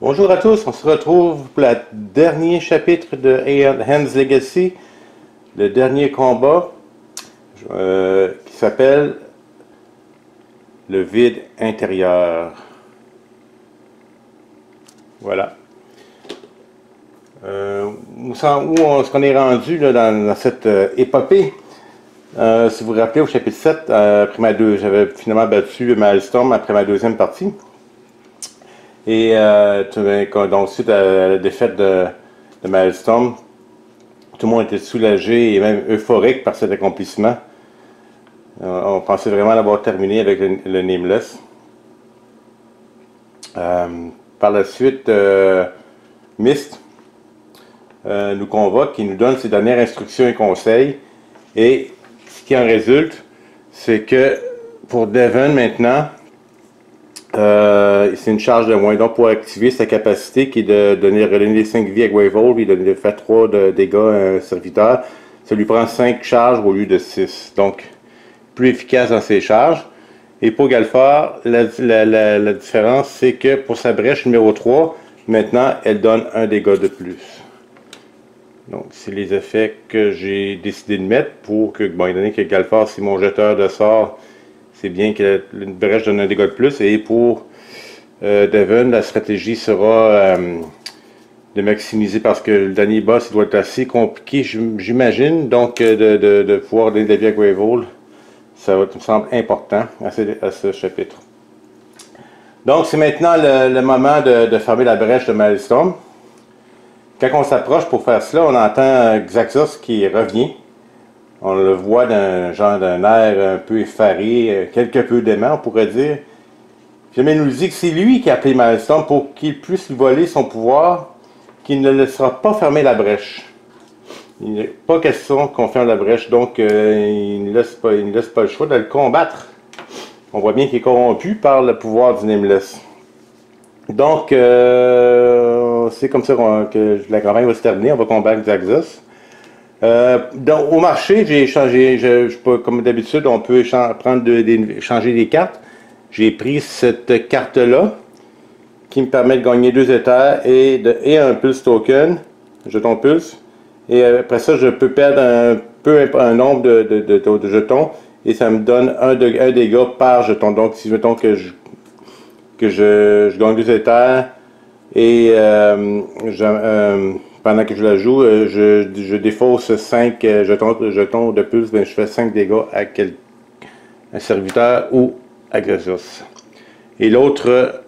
Bonjour à tous, on se retrouve pour le dernier chapitre de Hand's Legacy, le dernier combat qui s'appelle le vide intérieur. Voilà. Où est-ce qu'on est rendu là, dans cette épopée? Si vous vous rappelez, au chapitre 7, j'avais finalement battu Maelstrom après ma deuxième partie. Et donc, suite à la défaite de Maelstrom, tout le monde était soulagé et même euphorique par cet accomplissement. On pensait vraiment l'avoir terminé avec le Nameless. Par la suite, Myst nous convoque et nous donne ses dernières instructions et conseils. Et ce qui en résulte, c'est que pour Devon maintenant, c'est une charge de moins. Donc, pour activer sa capacité qui est de donner 5 vies à Greyvold et de faire 3 de dégâts à un serviteur, ça lui prend 5 charges au lieu de 6. Donc, plus efficace dans ses charges. Et pour Galfar, la différence, c'est que pour sa brèche numéro 3, maintenant, elle donne un dégât de plus. Donc, c'est les effets que j'ai décidé de mettre pour que, bon, étant donné que Galfar, c'est mon jeteur de sort, c'est bien que une brèche donne un dégât de plus. Et pour Devon, la stratégie sera de maximiser parce que le dernier boss il doit être assez compliqué, j'imagine. Donc, de pouvoir donner des vies à Greyvold, ça me semble important à ce chapitre. Donc, c'est maintenant le moment de fermer la brèche de Maelstrom. Quand on s'approche pour faire cela, on entend Xaxos qui revient. On le voit d'un air un peu effaré, quelque peu dément, on pourrait dire. Puis il nous dit que c'est lui qui a appelé Maelstrom pour qu'il puisse lui voler son pouvoir, qu'il ne laissera pas fermer la brèche. Il n'est pas question qu'on ferme la brèche, donc il ne laisse pas le choix de le combattre. On voit bien qu'il est corrompu par le pouvoir du Nameless. Donc, c'est comme ça que la campagne va se terminer. On va combattre Xaxos. Au marché, j'ai échangé, comme d'habitude, on peut changer des cartes. J'ai pris cette carte-là, qui me permet de gagner 2 éthers et un pulse token, jeton pulse. Et après ça, je peux perdre un nombre de jetons, et ça me donne un dégât par jeton. Donc, si mettons que je gagne 2 éthers, et pendant que je la joue, je défausse 5 jetons de pulse, ben je fais 5 dégâts à un serviteur ou à Xaxos. Et l'autre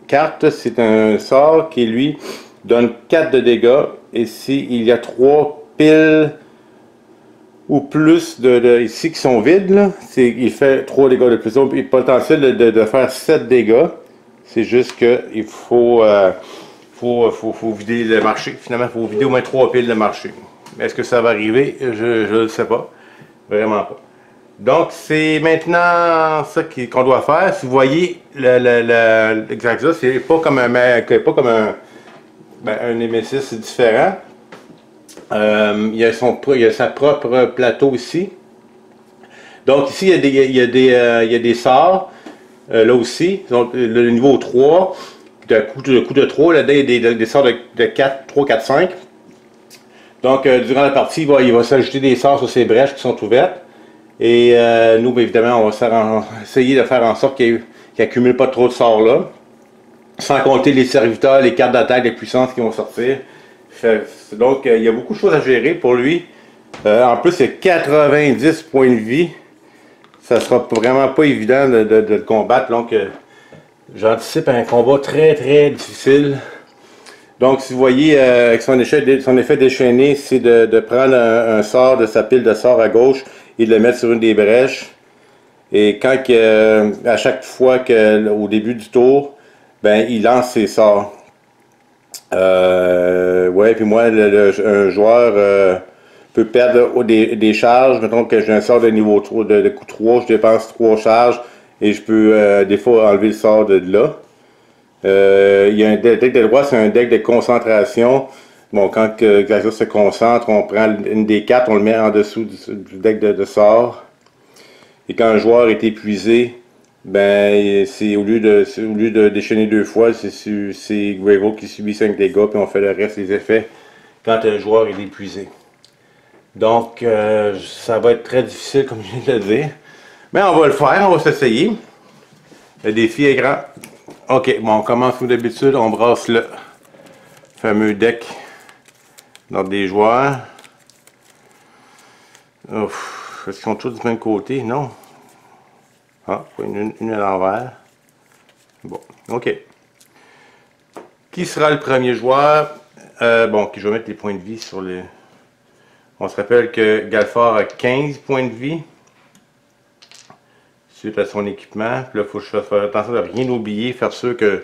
carte, c'est un sort qui, lui, donne 4 de dégâts. Et s'il y a 3 piles ou plus ici qui sont vides, là, il fait 3 dégâts de plus. Donc, il y a le potentiel de faire 7 dégâts. C'est juste qu'il faut vider le marché. Finalement, il faut vider au moins 3 piles de marché. Est-ce que ça va arriver? Je ne sais pas. Vraiment pas. Donc, c'est maintenant ça qu'on doit faire. Si vous voyez, le Xaxos, c'est pas comme un Nemesis, c'est différent. Il y a sa propre plateau ici. Donc, ici, il y a des sorts. Là aussi, donc le niveau 3, le coup de 3, là-dedans, il y a des sorts de 4, 3, 4, 5. Donc, durant la partie, il va s'ajouter des sorts sur ces brèches qui sont ouvertes. Et nous, bien évidemment, on va essayer de faire en sorte qu'il n'accumule pas trop de sorts là. Sans compter les serviteurs, les cartes d'attaque, les puissances qui vont sortir. Donc, il y a beaucoup de choses à gérer pour lui. En plus, il y a 90 points de vie. Ça sera vraiment pas évident de le combattre. Donc, j'anticipe un combat très très difficile. Donc, si vous voyez, avec son effet déchaîné, c'est de prendre un sort de sa pile de sorts à gauche et de le mettre sur une des brèches. Et quand à chaque fois au début du tour, ben il lance ses sorts. Ouais, puis moi, un joueur peut perdre des charges. Mettons que j'ai un sort de niveau 3, de coup 3, je dépense 3 charges et je peux des fois enlever le sort de là. Il y a un deck de droit, c'est un deck de concentration. Bon, quand Xaxos se concentre, on prend une des 4, on le met en dessous du deck de sort. Et quand un joueur est épuisé, ben, au lieu de déchaîner 2 fois, c'est Gravel qui subit 5 dégâts, puis on fait le reste des effets quand le joueur est épuisé. Donc, ça va être très difficile, comme je viens de le dire. Mais on va le faire, on va s'essayer. Le défi est grand. Ok, bon, on commence comme d'habitude, on brasse le fameux deck dans des joueurs. Est-ce qu'ils sont tous du même côté? Non. Ah, une à l'envers. Bon, ok. Qui sera le premier joueur? Bon, je vais mettre les points de vie sur les... On se rappelle que Galfard a 15 points de vie suite à son équipement. Puis là, il faut que je fasse attention de rien oublier, faire sûr que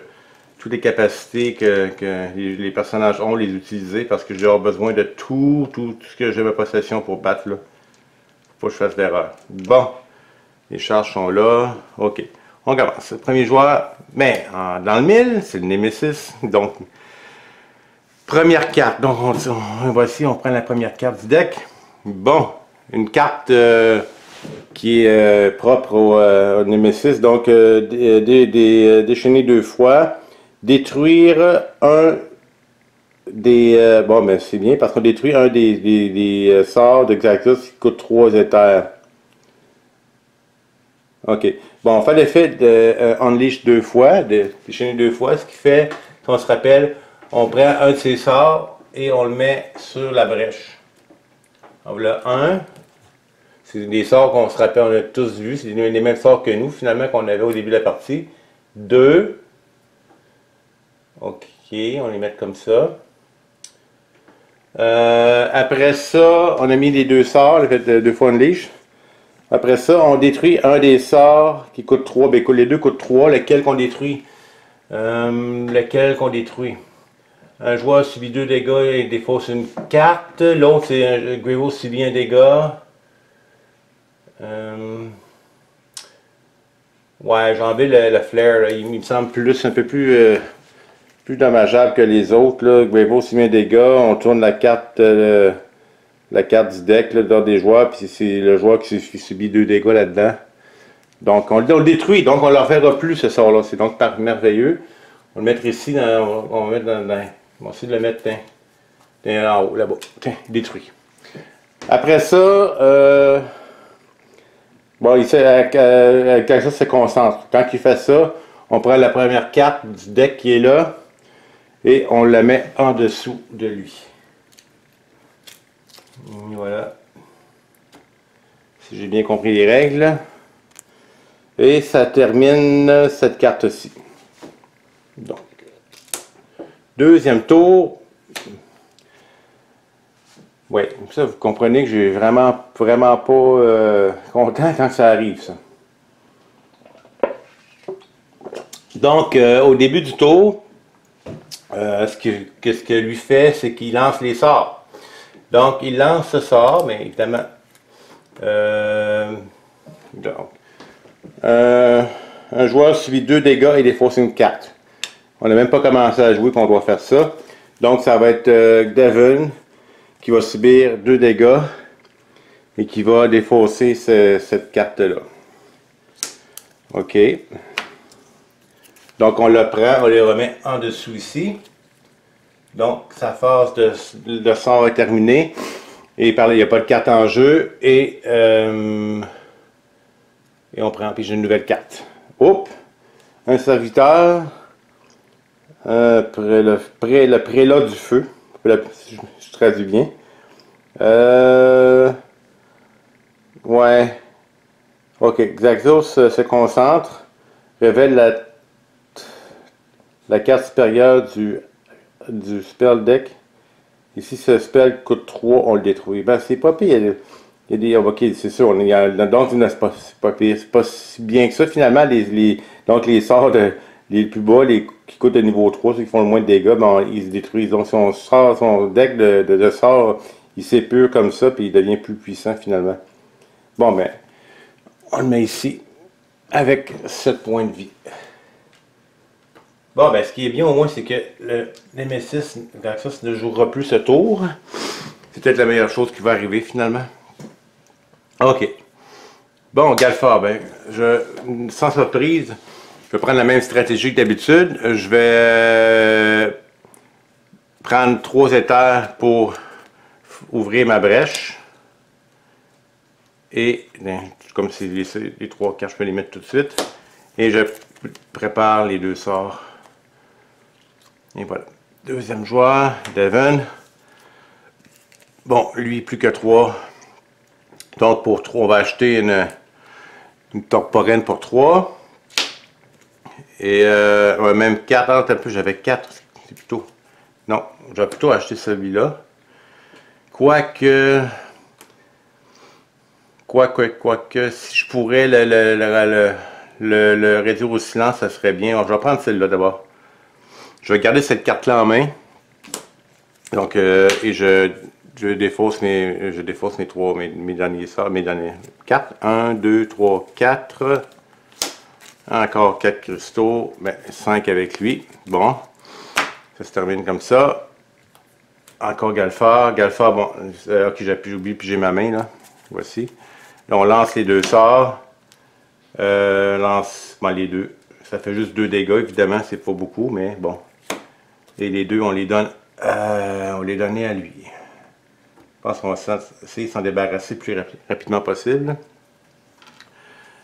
toutes les capacités que les personnages ont, les utiliser, parce que je vais avoir besoin de tout ce que j'ai à ma possession pour battre là. Faut que je fasse l'erreur. Bon, les charges sont là. Ok, on commence. Le premier joueur, mais dans le mille, c'est le Nemesis. Donc, première carte. Donc, voici, on prend la première carte du deck. Bon, une carte qui est propre au Nemesis. Donc, déchaîner 2 fois. Détruire un des... bon, ben c'est bien parce qu'on détruit un des sorts de Xaxos qui coûte 3 éthers. Ok. Bon, on fait l'effet de Unleash 2 fois, de déchaîner 2 fois, ce qui fait, si on se rappelle, on prend un de ces sorts et on le met sur la brèche. Donc là, 1, c'est des sorts qu'on se rappelle, on a tous vus, c'est les mêmes sorts que nous, finalement, qu'on avait au début de la partie. 2, ok, on les met comme ça. Après ça, on a mis les 2 sorts, le fait de 2 fois Unleash. Après ça, on détruit un des sorts qui coûte 3. Ben, les deux coûtent 3. Lequel qu'on détruit? Un joueur subit 2 dégâts et défausse une carte. L'autre, c'est un Gravel subit un dégât. Ouais, j'ai enlevé le flare. Là. Il me semble un peu plus dommageable que les autres. Gravel subit un dégât. On tourne la carte du deck là, dans des joueurs, puis c'est le joueur qui subit 2 dégâts là-dedans. Donc on le détruit, donc on ne le reverra plus ce sort-là. C'est donc merveilleux. On va le mettre ici, on va mettre on va essayer de le mettre en haut, là-bas. Détruit. Après ça, bon, ici, avec ça, se concentre. Quand il fait ça, on prend la première carte du deck qui est là et on la met en dessous de lui. Voilà. Si j'ai bien compris les règles. Et ça termine cette carte-ci. Donc, deuxième tour. Oui, ça vous comprenez que j'ai vraiment pas content quand ça arrive, ça. Donc, au début du tour, ce que lui fait, c'est qu'il lance les sorts. Donc, il lance ce sort, mais évidemment, un joueur subit 2 dégâts et défausse une carte. On n'a même pas commencé à jouer qu'on doit faire ça. Donc, ça va être Devon qui va subir 2 dégâts et qui va défausser cette carte-là. OK. Donc, on le prend, on le remet en dessous ici. Donc, sa phase de sort est terminée. Et par là, il n'y a pas de carte en jeu. Et on prend, puis j'ai une nouvelle carte. Oups! Un serviteur. Le prélat du feu. Je traduis bien. Ouais. Ok. Xaxos se concentre. Révèle la carte supérieure du spell deck. Ici, ce spell coûte 3, on le détruit. Ben, c'est pas pire. Il y a des. Ok, c'est sûr. Donc, c'est pas pire. C'est pas si bien que ça. Finalement, donc, les sorts les plus bas, qui coûtent de niveau 3, ceux qui font le moins de dégâts, ben, ils se détruisent. Donc, son deck de sorts, il s'épure comme ça, puis il devient plus puissant finalement. Bon, ben, on le met ici avec 7 points de vie. Bon, ben, ce qui est bien au moins, c'est que le Nemesis Xaxos ne jouera plus ce tour. C'est peut-être la meilleure chose qui va arriver finalement. Ok. Bon, Galfard, ben, sans surprise, je vais prendre la même stratégie que d'habitude. Je vais prendre 3 éthers pour ouvrir ma brèche. Et, comme c'est les 3 cartes, je peux les mettre tout de suite. Et je prépare les 2 sorts. Et voilà. Deuxième joueur, Devon. Bon, lui, plus que 3. Donc, pour 3, on va acheter une Torporine pour 3. Et ouais, même 4. Un peu, j'avais 4. C'est plutôt. Non, j'aurais plutôt acheté celui-là. Quoique, si je pourrais le réduire au silence, ça serait bien. Alors, je vais prendre celle-là d'abord. Je vais garder cette carte-là en main. Donc, et je défausse mes 3, mes derniers sorts, mes derniers 4. 1, 2, 3, 4. Encore 4 cristaux. Ben, 5 avec lui. Bon. Ça se termine comme ça. Encore Galfard. Galfard, bon. Ok, j'ai oublié puis j'ai ma main, là. Voici. Là, on lance les 2 sorts. Lance les 2. Ça fait juste 2 dégâts, évidemment, c'est pas beaucoup, mais bon. Et les 2, on les donne à lui. Je pense qu'on va essayer de s'en débarrasser le plus rapidement possible.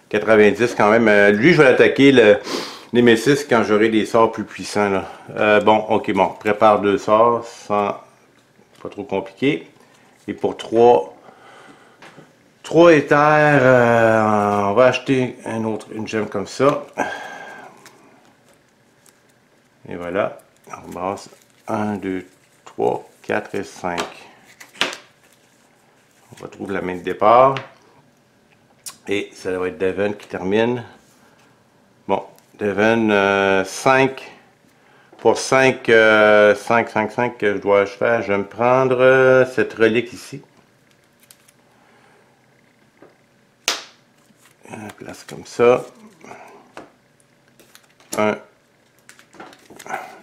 90 quand même. Lui, je vais l'attaquer le Nemesis quand j'aurai des sorts plus puissants. Là. Bon, ok, bon. Prépare 2 sorts sans pas trop compliqué. Et pour 3 éthers, on va acheter une gemme comme ça. Et voilà. On brasse 1, 2, 3, 4 et 5. On retrouve la main de départ. Et ça va être Devon qui termine. Bon, Devon 5. Pour 5 que je dois faire, je vais me prendre cette relique ici. On place comme ça. 1,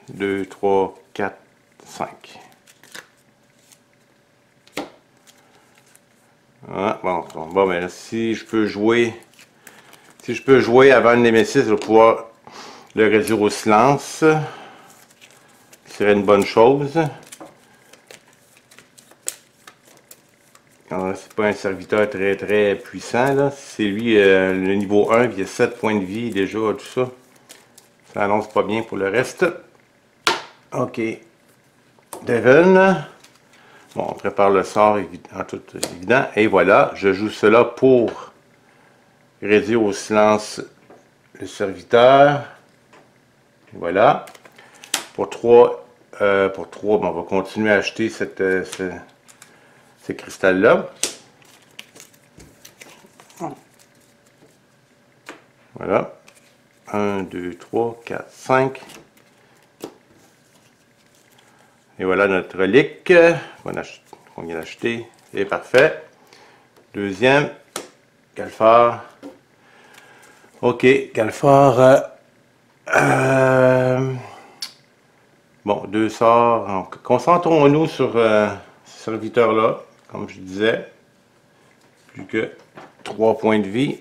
2, 3, 4, 5. Ah, bon, ben là, si je peux jouer avant le Nemesis, je vais pouvoir le réduire au silence. Ce serait une bonne chose. C'est pas un serviteur très très puissant, là. C'est lui le niveau 1, il y a 7 points de vie déjà, tout ça. Ça annonce pas bien pour le reste. Ok. Devon. Bon, on prépare le sort en tout évident. Et voilà, je joue cela pour réduire au silence le serviteur. Voilà. Pour 3, bon, on va continuer à acheter ces cristals-là. Voilà. 1, 2, 3, 4, 5. Et voilà notre relique qu'on vient d'acheter. C'est parfait. Deuxième, Galfard. Ok, Galfard. Bon, 2 sorts. Donc, concentrons-nous sur ce serviteur-là, comme je disais. Plus que 3 points de vie.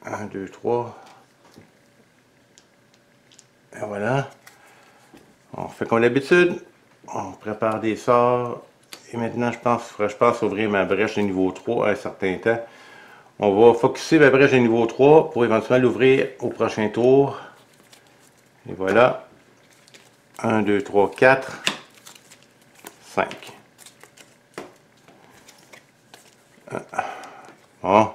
1, 2, 3. Et voilà. On fait comme d'habitude. On prépare des sorts. Et maintenant, je pense ouvrir ma brèche de niveau 3 à un certain temps. On va focusser ma brèche de niveau 3 pour éventuellement l'ouvrir au prochain tour. Et voilà. 1, 2, 3, 4, 5. Bon.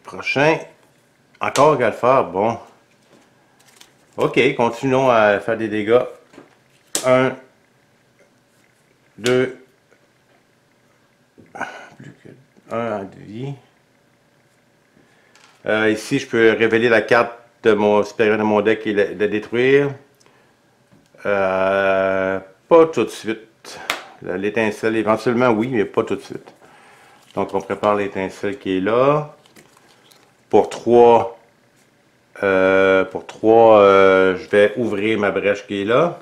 Prochain. Encore Galfard. Bon. Ok, continuons à faire des dégâts. 1, 2, plus que 1 en vie. Ici, je peux révéler la carte de mon supérieur de mon deck et la détruire. Pas tout de suite. L'étincelle, éventuellement, oui, mais pas tout de suite. Donc, on prépare l'étincelle qui est là. Pour 3, je vais ouvrir ma brèche qui est là.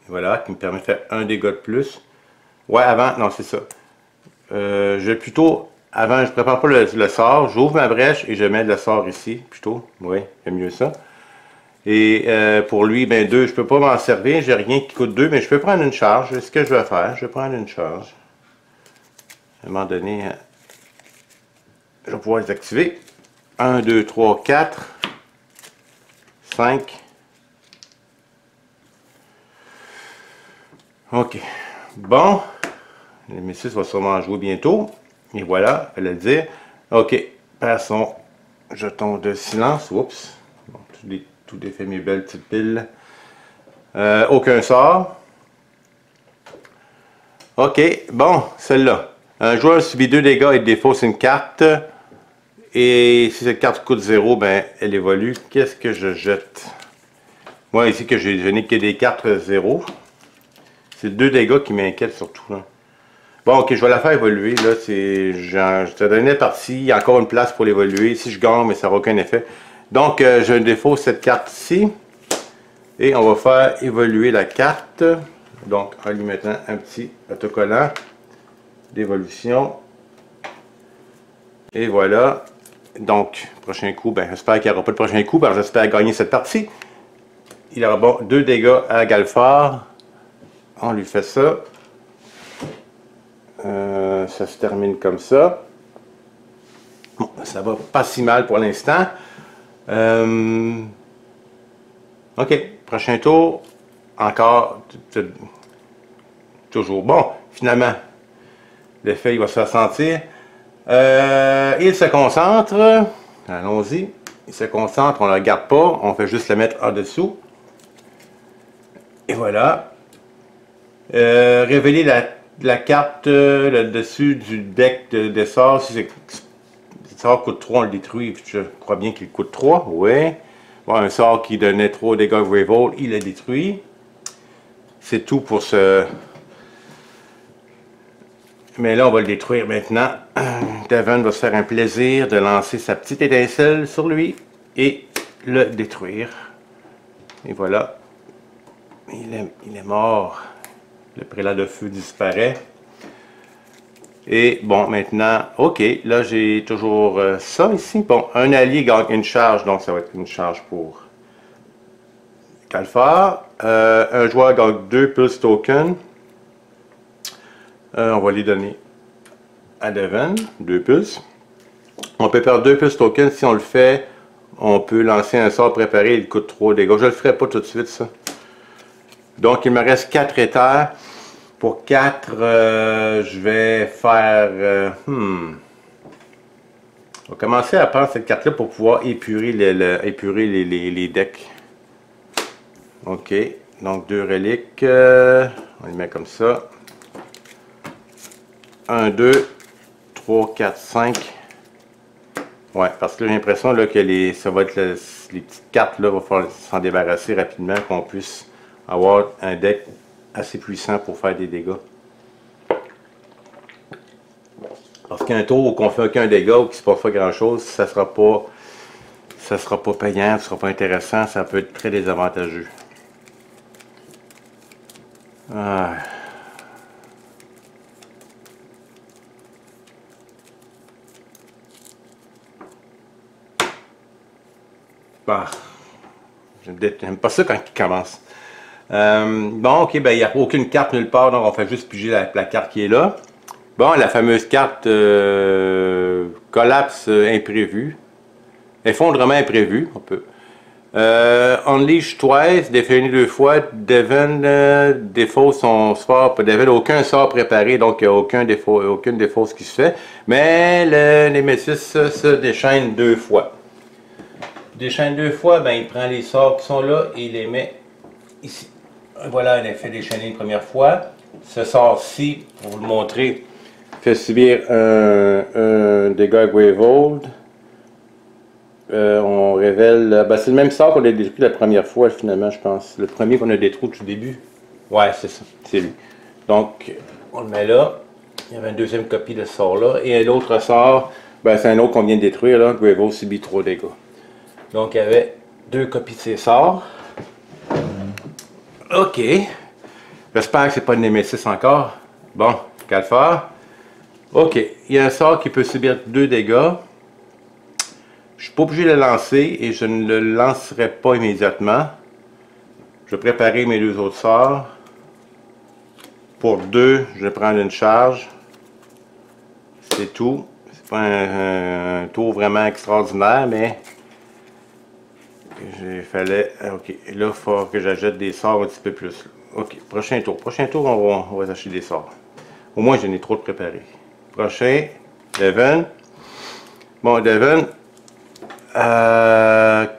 Voilà, qui me permet de faire un dégât de plus. Ouais, avant, non, c'est ça. Je vais plutôt, avant, je prépare pas le sort, j'ouvre ma brèche et je mets le sort ici, plutôt. Oui, c'est mieux ça. Et pour lui, ben 2, je peux pas m'en servir, j'ai rien qui coûte 2, mais je peux prendre une charge. C'est ce que je vais faire, je vais prendre une charge. À un moment donné, je vais pouvoir les activer. 1, 2, 3, 4, 5. OK. Bon. Le Nemesis va sûrement jouer bientôt. Et voilà, elle va le dire. OK. Passe son jeton de silence. Oups. Bon, tout défait mes belles petites piles. Aucun sort. OK. Bon, celle-là. Un joueur subit 2 dégâts et défausse une carte. Et si cette carte coûte 0, ben elle évolue. Qu'est-ce que je jette? Moi, ici, que je n'ai que des cartes 0. C'est 2 dégâts qui m'inquiètent surtout. Là. Bon, ok, je vais la faire évoluer. Là, je te donnais partie. Il y a encore une place pour l'évoluer. Si je gagne, mais ça n'aura aucun effet. Donc, je défausse cette carte ici. Et on va faire évoluer la carte. Donc, en lui mettant un petit autocollant d'évolution. Et voilà. Donc, prochain coup, ben, j'espère qu'il n'y aura pas de prochain coup, parce que j'espère gagner cette partie. Il aura bon 2 dégâts à Galfard. On lui fait ça. Ça se termine comme ça. Bon, ça va pas si mal pour l'instant. OK, prochain tour. Encore, toujours bon. Finalement, l'effet il va se faire sentir. Il se concentre. Allons-y. Il se concentre, on ne le regarde pas. On fait juste le mettre en dessous. Et voilà. Révéler la carte le dessus du deck de sorts. Si le sort coûte 3, on le détruit. Je crois bien qu'il coûte 3. Oui. Bon, un sort qui donnait 3 dégâts de Revolt, il le détruit. C'est tout pour ce. Mais là, on va le détruire maintenant. Devon va se faire un plaisir de lancer sa petite étincelle sur lui et le détruire. Et voilà. Il est mort. Le prélat de feu disparaît. Et bon, maintenant, OK, là j'ai toujours ça ici. Bon, un allié gagne une charge, donc ça va être une charge pour Galfard. Un joueur gagne 2 plus tokens. On va les donner à Devon, 2 plus. On peut perdre 2 plus tokens. Si on le fait, on peut lancer un sort préparé, il coûte 3 dégâts. Je ne le ferai pas tout de suite, ça. Donc, il me reste 4 éthers. Pour 4, je vais faire... On va commencer à prendre cette carte-là pour pouvoir épurer les decks. OK. Donc, 2 reliques. On les met comme ça. 1, 2, 3, 4, 5. Ouais, parce que j'ai l'impression que ça va être les petites cartes là, va falloir s'en débarrasser rapidement, qu'on puisse avoir un deck assez puissant pour faire des dégâts. Parce qu'un tour où on fait aucun dégât ou qu'il ne se passe pas grand chose, ça sera pas payant, ça sera pas intéressant, ça peut être très désavantageux. Ah. Bah. J'aime pas ça quand il commence. Bon, ok, ben il n'y a aucune carte nulle part, donc on fait juste piger la carte qui est là. Bon, la fameuse carte collapse imprévu. Effondrement imprévu, on peut. Unleash twice, définir 2 fois. Devon défausse son sort. Devon n'a aucun sort préparé, donc il n'y a aucune défausse qui se fait. Mais le Nemesis se déchaîne 2 fois. Déchaîne 2 fois, ben il prend les sorts qui sont là et il les met ici. Voilà un effet déchaîné une première fois. Ce sort-ci, pour vous le montrer, fait subir un dégât Revolt. On révèle... Ben c'est le même sort qu'on a détruit la première fois, finalement, je pense. Le premier qu'on a détruit au tout début. Ouais, c'est ça. C'est lui. Donc, on le met là. Il y avait une deuxième copie de ce sort-là. Et l'autre sort, ben c'est un autre qu'on vient de détruire, là. Revolt subit 3 dégâts. Donc, il y avait 2 copies de ces sorts. OK. J'espère que c'est pas une Nemesis encore. Bon, Galfard. Ok, il y a un sort qui peut subir 2 dégâts. Je suis pas obligé de le lancer et je ne le lancerai pas immédiatement. Je vais préparer mes 2 autres sorts. Pour 2, je vais prendre une charge. C'est tout. C'est pas un tour vraiment extraordinaire, mais il fallait. Ok, là, il faut que j'ajoute des sorts un petit peu plus. Ok, prochain tour. Prochain tour, on va acheter des sorts. Au moins, j'en ai trop de préparés. Prochain, Devon. Bon, Devon.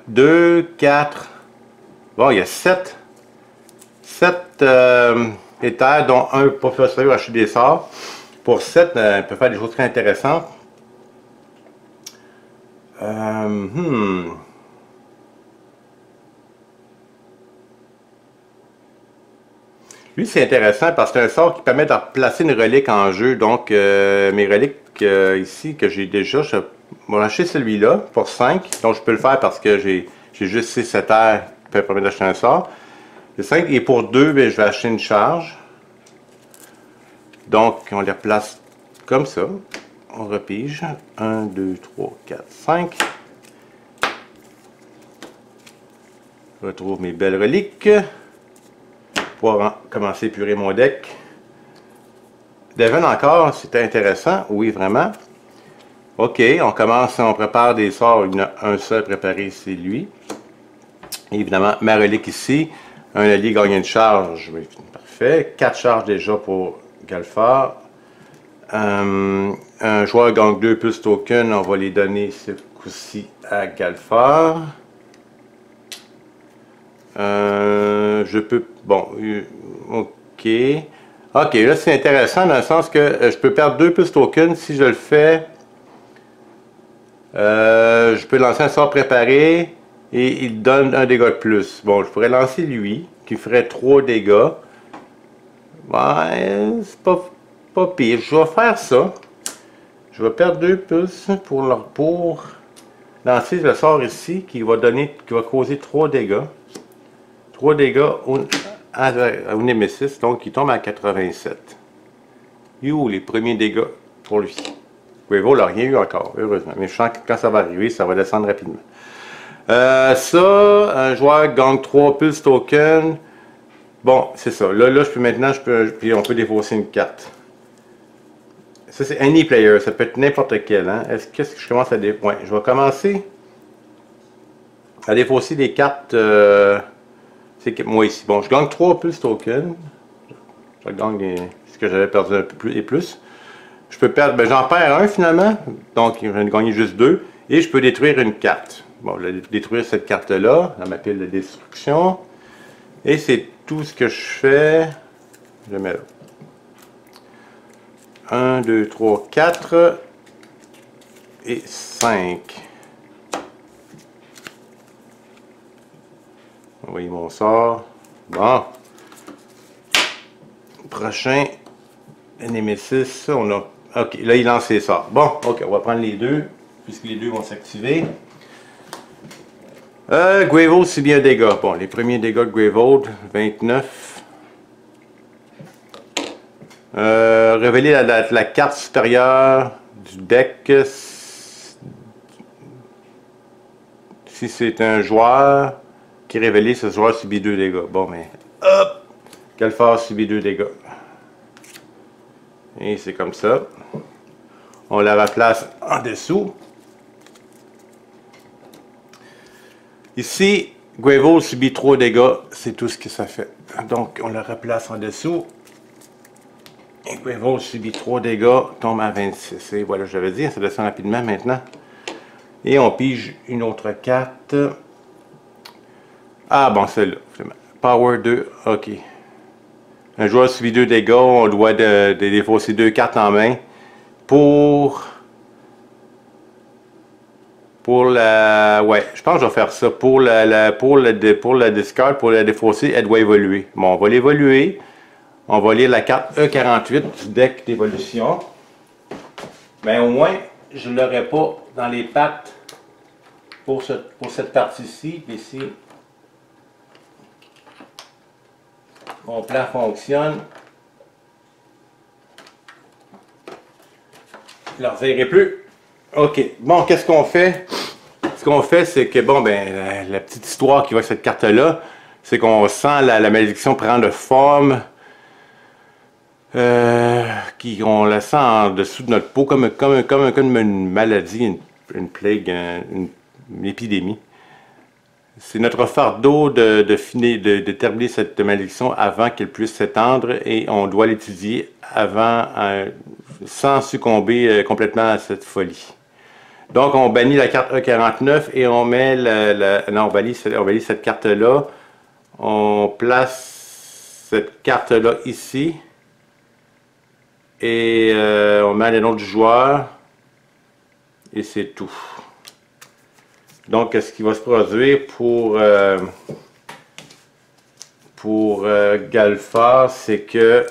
2, 4. Bon, il y a 7. 7 éthers, dont un pour faire sérieux acheter des sorts. Pour 7, il peut faire des choses très intéressantes. Lui, c'est intéressant parce que c'est un sort qui permet de placer une relique en jeu. Donc, mes reliques ici que j'ai déjà, je vais acheter celui-là pour 5. Donc, je peux le faire parce que j'ai juste 6 éthers qui peuvent permettre d'acheter un sort. Le 5 et pour 2, je vais acheter une charge. Donc, on les replace comme ça. On repige. 1, 2, 3, 4, 5. Je retrouve mes belles reliques. Pour commencer à épurer mon deck. Devon encore, c'était intéressant. Oui, vraiment. Ok, on commence, on prépare des sorts. Il y en a un seul préparé, c'est lui. Et évidemment, ma relique ici. Un allié gagne une charge. Oui, parfait. 4 charges déjà pour Galfard. Un joueur gagne 2 plus tokens. On va les donner ce coup-ci à Galfard. Je peux... Bon, ok. Ok, là c'est intéressant dans le sens que je peux perdre 2 plus tokens. Si je le fais, je peux lancer un sort préparé et il donne un dégât de plus. Bon, je pourrais lancer lui, qui ferait 3 dégâts. Ouais, c'est pas pire. Je vais faire ça. Je vais perdre 2 plus pour lancer le sort ici qui va causer 3 dégâts. 3 dégâts au Nemesis, donc il tombe à 87. You, les premiers dégâts pour lui. Quavo n'a rien eu encore, heureusement. Mais je sens que quand ça va arriver, ça va descendre rapidement. Un joueur gagne 3 pulse tokens. Bon, c'est ça. Là, puis on peut défausser une carte. Ça, c'est any player. Ça peut être n'importe quel. Hein? Qu'est-ce que je commence à défausser? Ouais, je vais commencer à défausser des cartes. C'est moi ici. Bon, je gagne 3 plus tokens. Je gagne ce que j'avais perdu un peu plus et plus. Je peux perdre, j'en perds un finalement. Donc, je viens de gagner juste 2. Et je peux détruire une carte. Bon, je vais détruire cette carte-là dans ma pile de destruction. Et c'est tout ce que je fais. Je mets là. 1, 2, 3, 4 et 5. Envoyer mon sort. Bon. Prochain. Nemesis. On a. Ok, là il lance ses sorts. Bon, ok, on va prendre les deux. Puisque les deux vont s'activer. Quavo subit un dégât. Bon, les premiers dégâts de Quavo, 29. Révéler la carte supérieure du deck. Si c'est un joueur qui est révélé, ce joueur subit 2 dégâts. Bon, mais hop! Galfard subit 2 dégâts. Et c'est comme ça. On la replace en dessous. Ici, Quavo subit 3 dégâts. C'est tout ce que ça fait. Donc, on la replace en dessous. Et Quavo subit 3 dégâts, tombe à 26. Et voilà, je l'avais dit, ça descend rapidement maintenant. Et on pige une autre carte. Ah bon, celle-là. Power 2, ok. Un joueur subit 2 dégâts, on doit défausser 2 cartes en main. Pour la... Ouais, je pense que je vais faire ça. Pour la discard, pour la défausser, elle doit évoluer. Bon, on va l'évoluer. On va lire la carte E48 du deck d'évolution. Mais au moins, je ne l'aurai pas dans les pattes pour cette partie-ci. Ici, mon plan fonctionne. Je ne leur dirai plus. OK. Bon, qu'est-ce qu'on fait? Ce qu'on fait, c'est que, bon, ben, la petite histoire qui va avec cette carte-là, c'est qu'on sent la malédiction prendre forme, on la sent en dessous de notre peau, comme une maladie, une plague, une épidémie. C'est notre fardeau de terminer cette malédiction avant qu'elle puisse s'étendre et on doit l'étudier avant, sans succomber complètement à cette folie. Donc, on bannit la carte E49 et on met non, on bannit cette carte-là. On place cette carte-là ici. Et on met les noms du joueur. Et c'est tout. Donc, ce qui va se produire pour Galfard, c'est que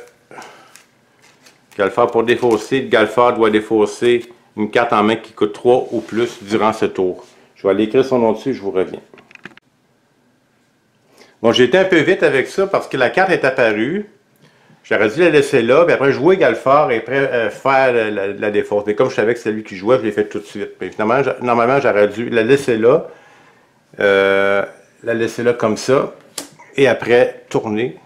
Galfard, pour défausser, Galfard doit défausser une carte en main qui coûte 3 ou plus durant ce tour. Je vais aller écrire son nom dessus, je vous reviens. Bon, j'ai été un peu vite avec ça parce que la carte est apparue. J'aurais dû la laisser là, puis après jouer Galfard et après faire la défausse. Mais comme je savais que c'est lui qui jouait, je l'ai fait tout de suite. Mais finalement, normalement, j'aurais dû la laisser là. Comme ça. Et après, tourner.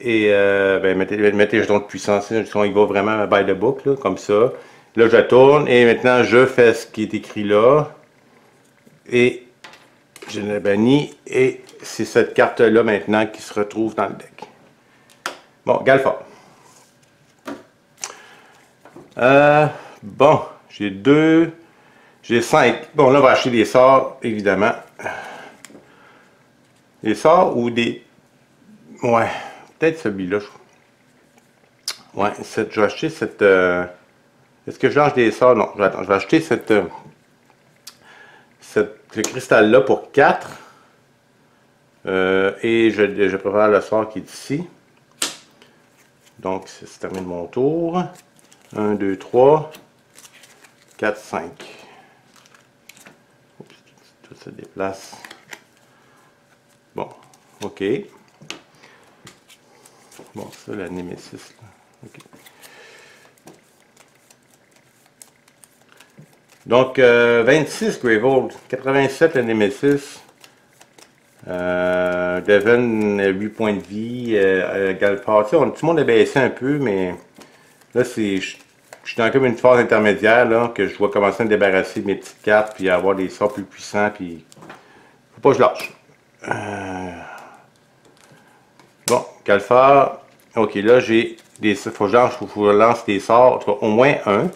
Et ben, mettez les jetons de puissance. Il va vraiment by the book, là, comme ça. Là, je tourne et maintenant, je fais ce qui est écrit là. Et je la bannis. Et c'est cette carte-là maintenant qui se retrouve dans le deck. Bon, Galfard. Bon, j'ai 5. Bon, là, on va acheter des sorts, évidemment. Des sorts ou des... Ouais, peut-être celui-là. Ouais, je vais acheter cette... Est-ce que je lance des sorts? Non, je vais acheter ce cristal-là pour 4. Et je prépare le sort qui est ici. Donc, ça se termine mon tour. 1, 2, 3, 4, 5. Oups, tout se déplace. Bon, OK. Bon, ça, la Némésis. OK. Donc, 26 Greyvold, 87 la Némésis. Devon, 8 points de vie. Galfard, tout le monde a baissé un peu, mais là, je suis dans comme une phase intermédiaire, là, que je dois commencer à me débarrasser de mes petites cartes, puis avoir des sorts plus puissants, puis faut pas que je lâche. Bon, Galfard, ok, là, j'ai des... Faut que je lance des sorts, en tout cas, au moins un.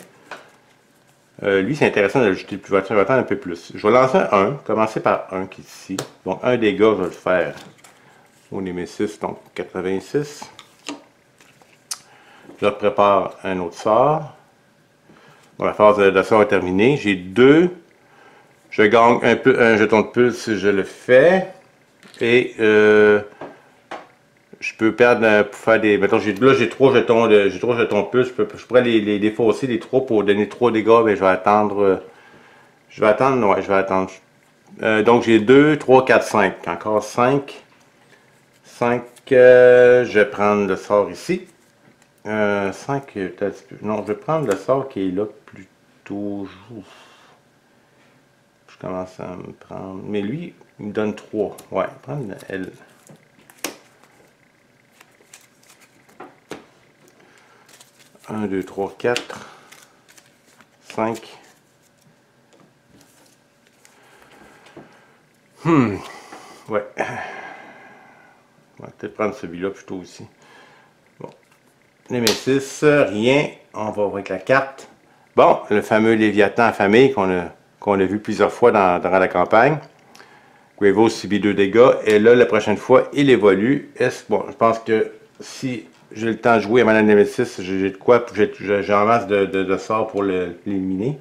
Lui, c'est intéressant de l'ajouter plus vite. Je vais attendre un peu plus. Je vais lancer un, commencer par un qui est ici. Donc, un dégât, je vais le faire au Némésis, donc 86. Je prépare un autre sort. Bon, la phase de sort est terminée. J'ai 2. Je gagne un jeton de pulse si je le fais. Et je peux perdre pour faire des... Mettons, là, j'ai 3 jetons de pulse. Je pourrais les défausser, les 3 pour donner 3 dégâts. Mais je vais attendre... ouais, je vais attendre. Donc, j'ai 2, 3, 4, 5. Encore 5. 5, je vais prendre le sort ici. 5, non, je vais prendre le sort qui est là plutôt. Je commence à me prendre. Mais lui, il me donne 3. Ouais, prendre le L. Un, 2, 3, 4, 5. Ouais. On va peut-être prendre celui-là plutôt aussi. Bon. Némésis, rien. On va voir avec la carte. Bon, le fameux Léviathan affamé qu'on a vu plusieurs fois dans la campagne. Greyvold subit 2 dégâts. Et là, la prochaine fois, il évolue. Bon, je pense que si j'ai le temps de jouer à Mana Némésis, j'ai de quoi, j'ai en masse de sorts pour l'éliminer.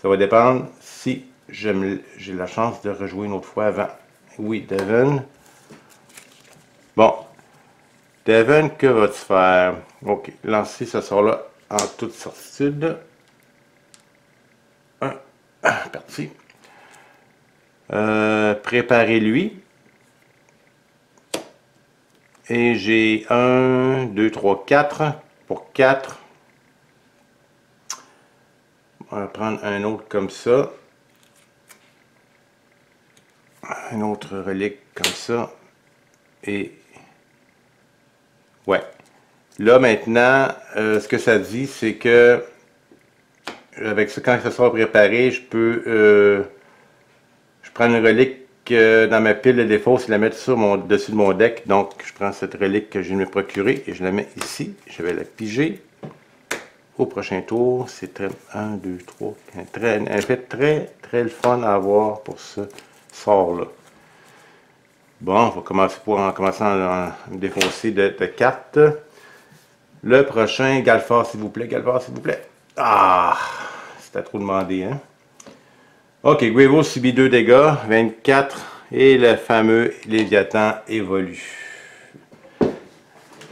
Ça va dépendre si j'ai la chance de rejouer une autre fois avant. Oui, Devon. Bon. Devon, que vas-tu faire? Ok, lancer ce sort-là en toute certitude. Parti. Préparez-lui. Et j'ai 1, 2, 3, 4 pour 4. On va prendre un autre comme ça. Un autre relique comme ça. Et ouais. Là maintenant, ce que ça dit, c'est que avec ça, quand ça sera préparé, je peux je prends une relique dans ma pile de défaut et la mettre sur dessus de mon deck. Donc je prends cette relique que je viens de me procurer et je la mets ici. Je vais la piger. Au prochain tour, c'est 1, 2, 3. Un effet très le fun à avoir pour ce sort-là. Bon, on va commencer en commençant à défausser de cartes. Le prochain, Galfar, s'il vous plaît. Galfar, s'il vous plaît. Ah, c'était trop demandé, hein? Ok, Guevo subit 2 dégâts, 24. Et le fameux Léviathan évolue.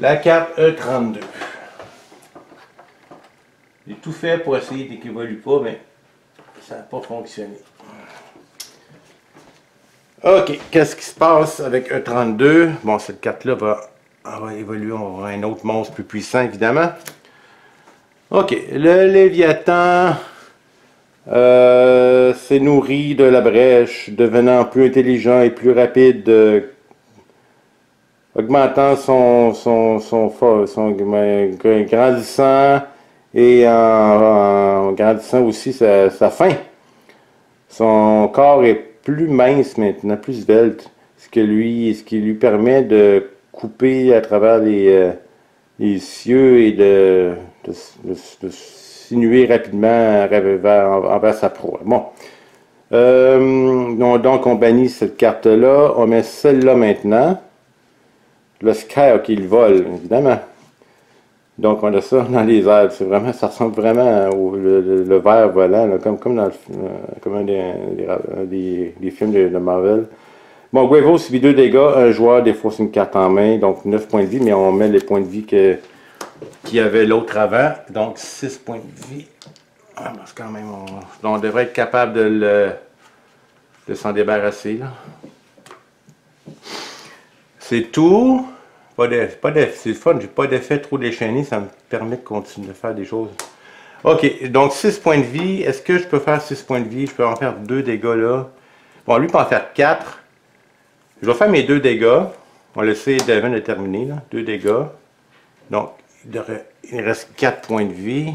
La carte E32. J'ai tout fait pour essayer qu'il n'évolue pas, mais ça n'a pas fonctionné. Ok, qu'est-ce qui se passe avec E32? Bon, cette carte-là va évoluer, on va avoir un autre monstre plus puissant, évidemment. Ok, le Léviathan s'est nourri de la brèche, devenant plus intelligent et plus rapide, augmentant grandissant et en grandissant aussi sa faim. Son corps est plus mince maintenant, plus svelte, ce qui lui permet de couper à travers les cieux et de sinuer rapidement envers sa proie. Bon. Donc on bannit cette carte-là, on met celle-là maintenant. Le Sky, ok, il vole, évidemment. Donc on a ça dans les airs, ça ressemble vraiment le ver volant, là, comme dans un des films de Marvel. Bon, Guevo subit 2 dégâts, un joueur défausse une carte en main, donc 9 points de vie, mais on met les points de vie qu'il y avait l'autre avant, donc 6 points de vie. Ah, parce quand même, on devrait être capable de s'en débarrasser, là. C'est tout. C'est le fun, j'ai pas d'effet trop déchaîné, ça me permet de continuer de faire des choses. Ok, donc 6 points de vie. Est-ce que je peux faire 6 points de vie? Je peux en faire 2 dégâts là. Bon, lui peut en faire 4. Je vais faire mes 2 dégâts. On va laisser Devin le terminer, là. 2 dégâts. Donc, il reste 4 points de vie.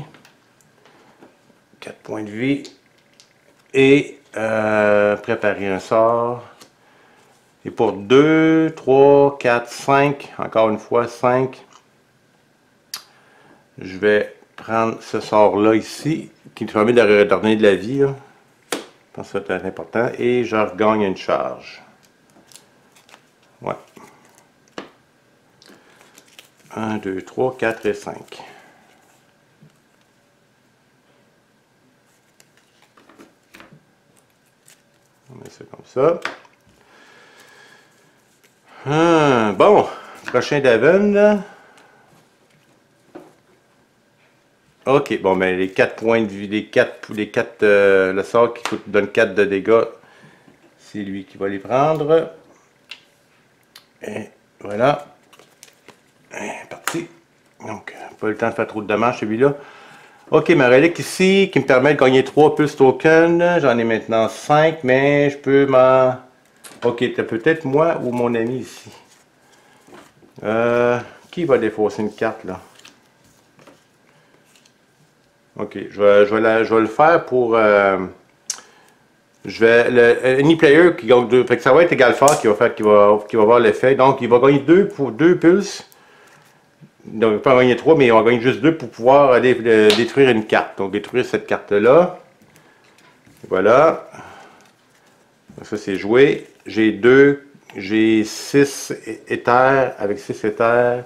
4 points de vie. Et préparer un sort. Et pour 2, 3, 4, 5, encore une fois 5, je vais prendre ce sort-là ici, qui me permet de redonner de la vie. Là. Je pense que c'est important. Et je regagne une charge. Ouais. 1, 2, 3, 4 et 5. On met ça comme ça. Bon, prochain Devin, là. Ok, bon, ben les 4 points de vie, le sort qui donne 4 de dégâts, c'est lui qui va les prendre. Et voilà. Et parti. Donc, pas le temps de faire trop de dommages celui-là. Ok, ma relique ici, qui me permet de gagner 3 plus tokens. J'en ai maintenant 5, mais je peux m'en... Ok, c'est peut-être moi ou mon ami ici. Qui va défausser une carte, là? Ok, je vais le faire pour... any player qui gagne 2... Fait que ça va être Galfar qui va avoir l'effet. Donc, il va gagner 2 pour 2 pulses. Donc, il ne va pas gagner 3, mais il va gagner juste 2 pour pouvoir aller détruire une carte. Donc, détruire cette carte-là. Voilà. Donc, ça, c'est joué. J'ai 6 éthers. Avec 6 éthers.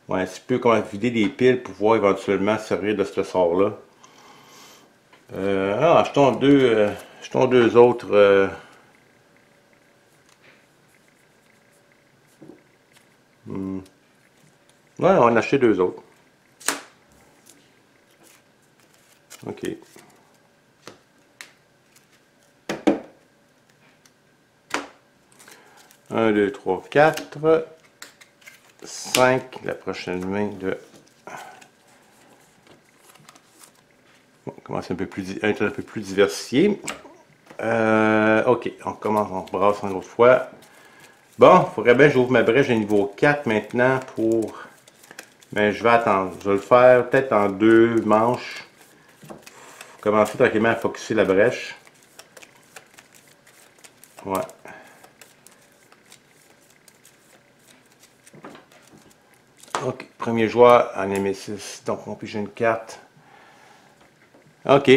Ouais, si je peux comment vider des piles pour pouvoir éventuellement servir de ce sort-là. Achetons deux autres. Ouais, on va en acheter 2 autres. Ok. Un, 2, 3, 4. 5, la prochaine main de... Bon, on commence être un peu plus diversifié. Ok, on commence, on brasse une autre fois. Bon, il faudrait bien que j'ouvre ma brèche de niveau 4 maintenant pour... Mais je vais attendre. Je vais le faire peut-être en 2 manches. Commencer tranquillement à focusser la brèche. Ouais. Ok, premier joueur en Nemesis. Donc on pige une carte. Ok,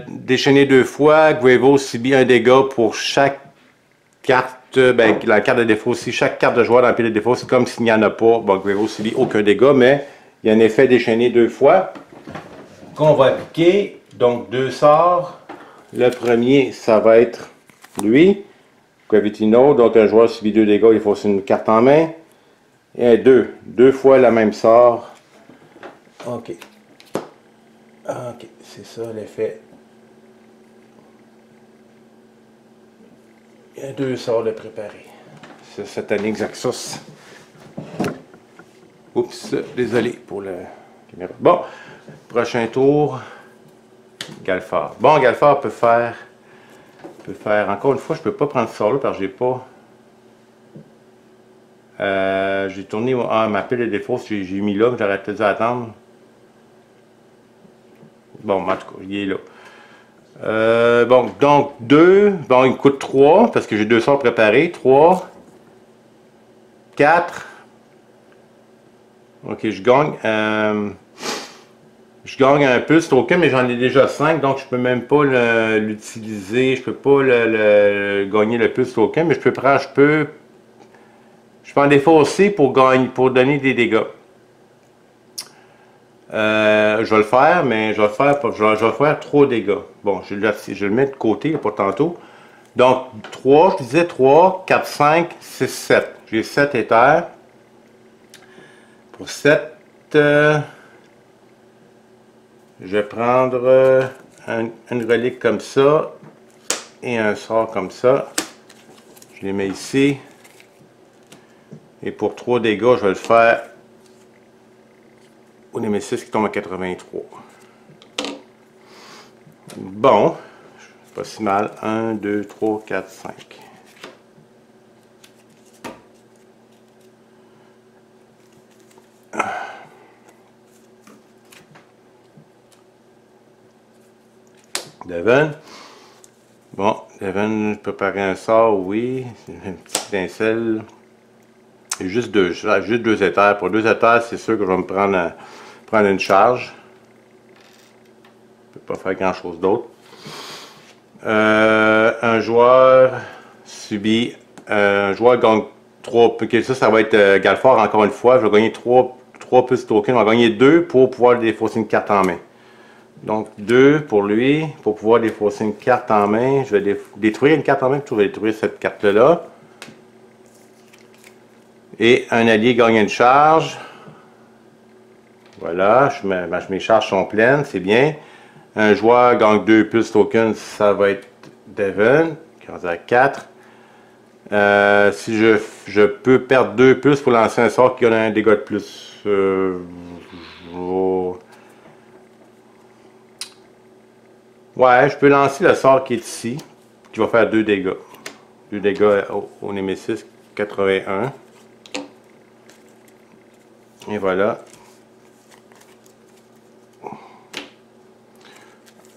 déchaîner 2 fois. Gravel subit un dégât pour chaque carte. Ben, la carte de défaut aussi. Chaque carte de joueur dans le pile de défaut, c'est comme s'il n'y en a pas. Bon, Gravel subit aucun dégât, mais il y a un effet déchaîné 2 fois. Qu'on va appliquer. Donc 2 sorts. Le premier, ça va être lui. Gravity Node. Donc un joueur subit 2 dégâts, il faut aussi une carte en main. Et 2. 2 fois la même sort. Ok. Ok, c'est ça l'effet. Il y a 2 sorts de préparer. C'est Satanic Zaxos. Oups, désolé pour la caméra. Bon, prochain tour. Galfard. Bon, Galfard peut faire... Encore une fois, je peux pas prendre ce sort là parce que j'ai pas... j'ai tourné ma pile de défaut, j'ai mis là, j'aurais peut-être dû attendre. Bon, en tout cas, il est là. Bon, donc 2, bon, il me coûte 3, parce que j'ai 2 sorts préparés. 3, 4. Ok, je gagne un plus token, mais j'en ai déjà 5, donc je peux même pas l'utiliser. Je peux pas gagner le plus token, mais je peux en défausser pour donner des dégâts. Je vais le faire, mais je vais faire 3 dégâts. Bon, je le mets de côté pour tantôt. Donc, 3, je disais 3, 4, 5, 6, 7. J'ai 7 éthers. Pour 7, je vais prendre une relique comme ça et un sort comme ça. Je les mets ici. Et pour 3 dégâts, je vais le faire au Nemesis qui tombe à 83. Bon, pas si mal. 1, 2, 3, 4, 5. Devon. Bon, Devon, préparer un sort, oui. Une petite étincelle. Juste 2 éthers. Pour 2 éthers, c'est sûr que je vais me prendre une charge. Je ne peux pas faire grand chose d'autre. Un joueur subit. Un joueur gagne 3. Ok, ça va être Galfard encore une fois. Je vais gagner 3 plus tokens. Je vais gagner 2 pour pouvoir défausser une carte en main. Donc 2 pour lui. Pour pouvoir défausser une carte en main. Je vais détruire une carte en main. Je vais détruire cette carte-là. Et un allié gagne une charge. Voilà, mes charges sont pleines, c'est bien. Un joueur gagne 2 plus tokens, ça va être Devon, qui est à 4. Si je peux perdre 2 plus pour lancer un sort qui a un dégât de plus. Ouais, je peux lancer le sort qui est ici, qui va faire 2 dégâts. 2 dégâts au Nemesis 81. Et voilà.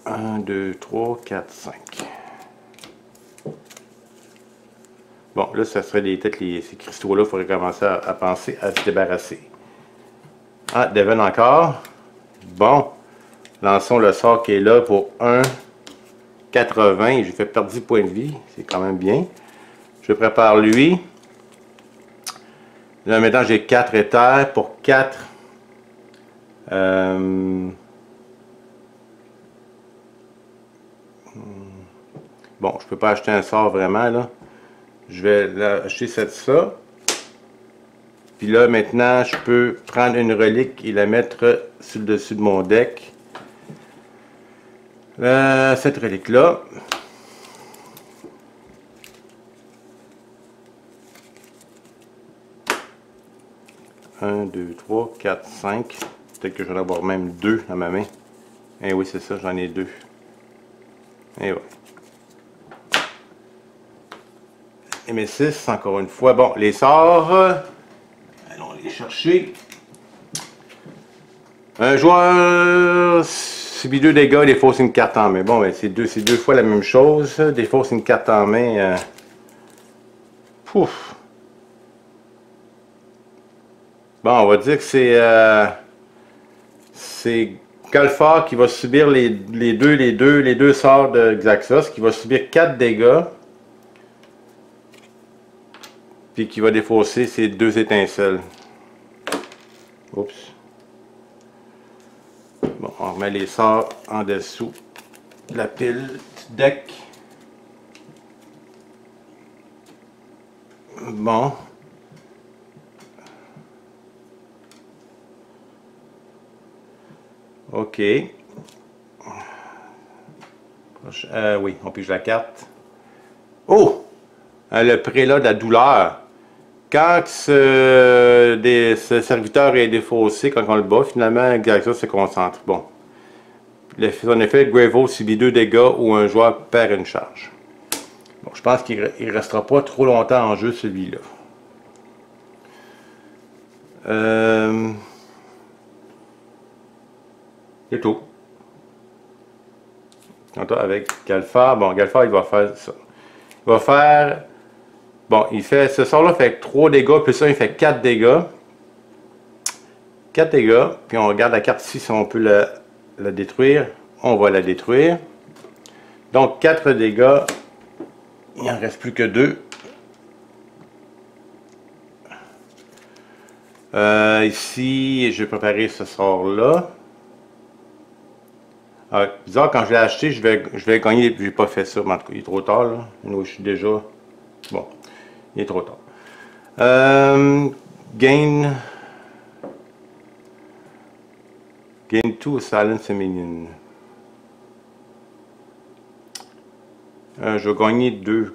1, 2, 3, 4, 5. Bon, là, ça serait peut-être ces cristaux-là, il faudrait commencer à penser à se débarrasser. Ah, Devon encore. Bon, lançons le sort qui est là pour 1, 80. J'ai fait perdre 10 points de vie, c'est quand même bien. Je prépare lui. Là, maintenant, j'ai 4 éthers pour 4. Bon, je peux pas acheter un sort vraiment, là. Je vais acheter ça. Puis là, maintenant, je peux prendre une relique et la mettre sur le dessus de mon deck. Cette relique-là. 1, 2, 3, 4, 5. Peut-être que je vais en avoir même 2 dans ma main. Eh oui, c'est ça, j'en ai 2. Et voilà. Et mes 6, encore une fois. Bon, les sorts. Allons les chercher. Un joueur subit 2 dégâts, défausse une carte en main. Bon, ben, c'est deux fois la même chose. Défausse une carte en main. Pouf. Bon, on va dire que c'est Galfar qui va subir les deux sorts de Xaxos, qui va subir 4 dégâts. Puis qui va défausser ces 2 étincelles. Oups. Bon, on remet les sorts en dessous de la pile du deck. Bon. OK. Oui, on pige la carte. Oh! Le prélat de la douleur. Quand ce serviteur est défaussé, quand on le bat, finalement, Xaxos se concentre. Bon. En effet, Gravel subit 2 dégâts ou un joueur perd une charge. Bon, je pense qu'il ne restera pas trop longtemps en jeu, celui-là. C'est tout. Avec Galfar, bon, Galfar, il va faire ça. Il va faire... Bon, il fait... Ce sort-là fait 3 dégâts, puis ça, il fait 4 dégâts. 4 dégâts, puis on regarde la carte ici, si on peut la détruire. On va la détruire. Donc, 4 dégâts. Il n'en reste plus que 2. Ici, je vais préparer ce sort-là. Bizarre, quand je l'ai acheté, je vais gagner. J'ai pas fait ça, mais en tout cas, il est trop tard. Là. Je suis déjà... Bon, il est trop tard. Gain 2 Silence Minion. Je vais gagner 2.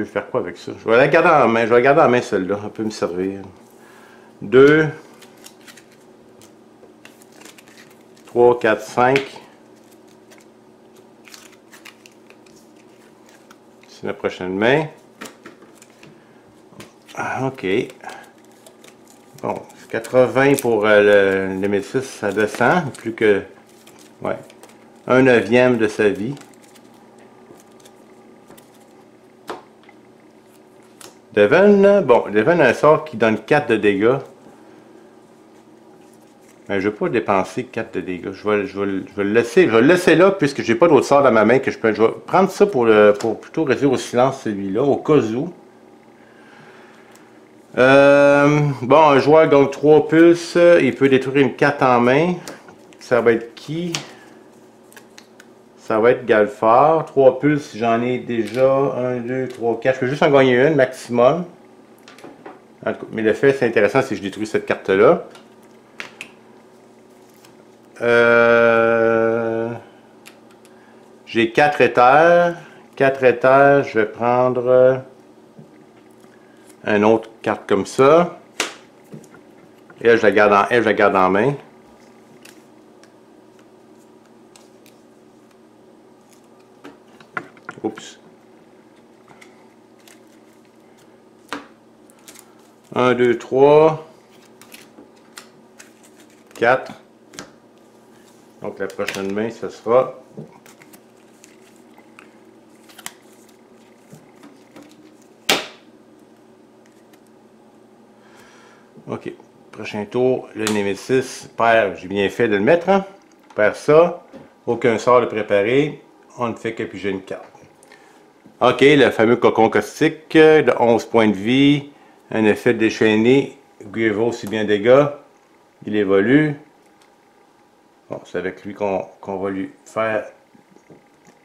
Faire quoi avec ça? Je vais la garder en main. Je vais la garder en main celle-là. Elle peut me servir. 2, 3, 4, 5. C'est la prochaine main. OK. Bon, 80 pour le Nemesis, ça descend. Plus que... Ouais. 1/9 de sa vie. Devon, bon, Devon a un sort qui donne 4 de dégâts. Mais je ne vais pas dépenser 4 de dégâts. Je vais le laisser là, puisque j'ai pas d'autre sort dans ma main que je peux. Je vais prendre ça pour plutôt réduire au silence celui-là, au cas où. Bon, un joueur gagne 3 pulses. Il peut détruire une carte en main. Ça va être qui? Ça va être Galfar. 3 pulses, j'en ai déjà 1, 2, 3, 4. Je peux juste en gagner une maximum. En tout cas, mais le fait, c'est intéressant si je détruis cette carte-là. J'ai 4 éthers. 4 éthers, je vais prendre une autre carte comme ça. Et là, je la garde en main. Oups. 1, 2, 3, 4. Donc la prochaine main, ce sera... OK. Prochain tour, le Nemesis perd. J'ai bien fait de le mettre. Hein? Perd ça. Aucun sort de préparé. On ne fait que piger une carte. OK, le fameux cocon caustique de 11 points de vie. Un effet déchaîné. Gravel aussi bien dégâts. Il évolue. Bon, c'est avec lui qu'on va lui faire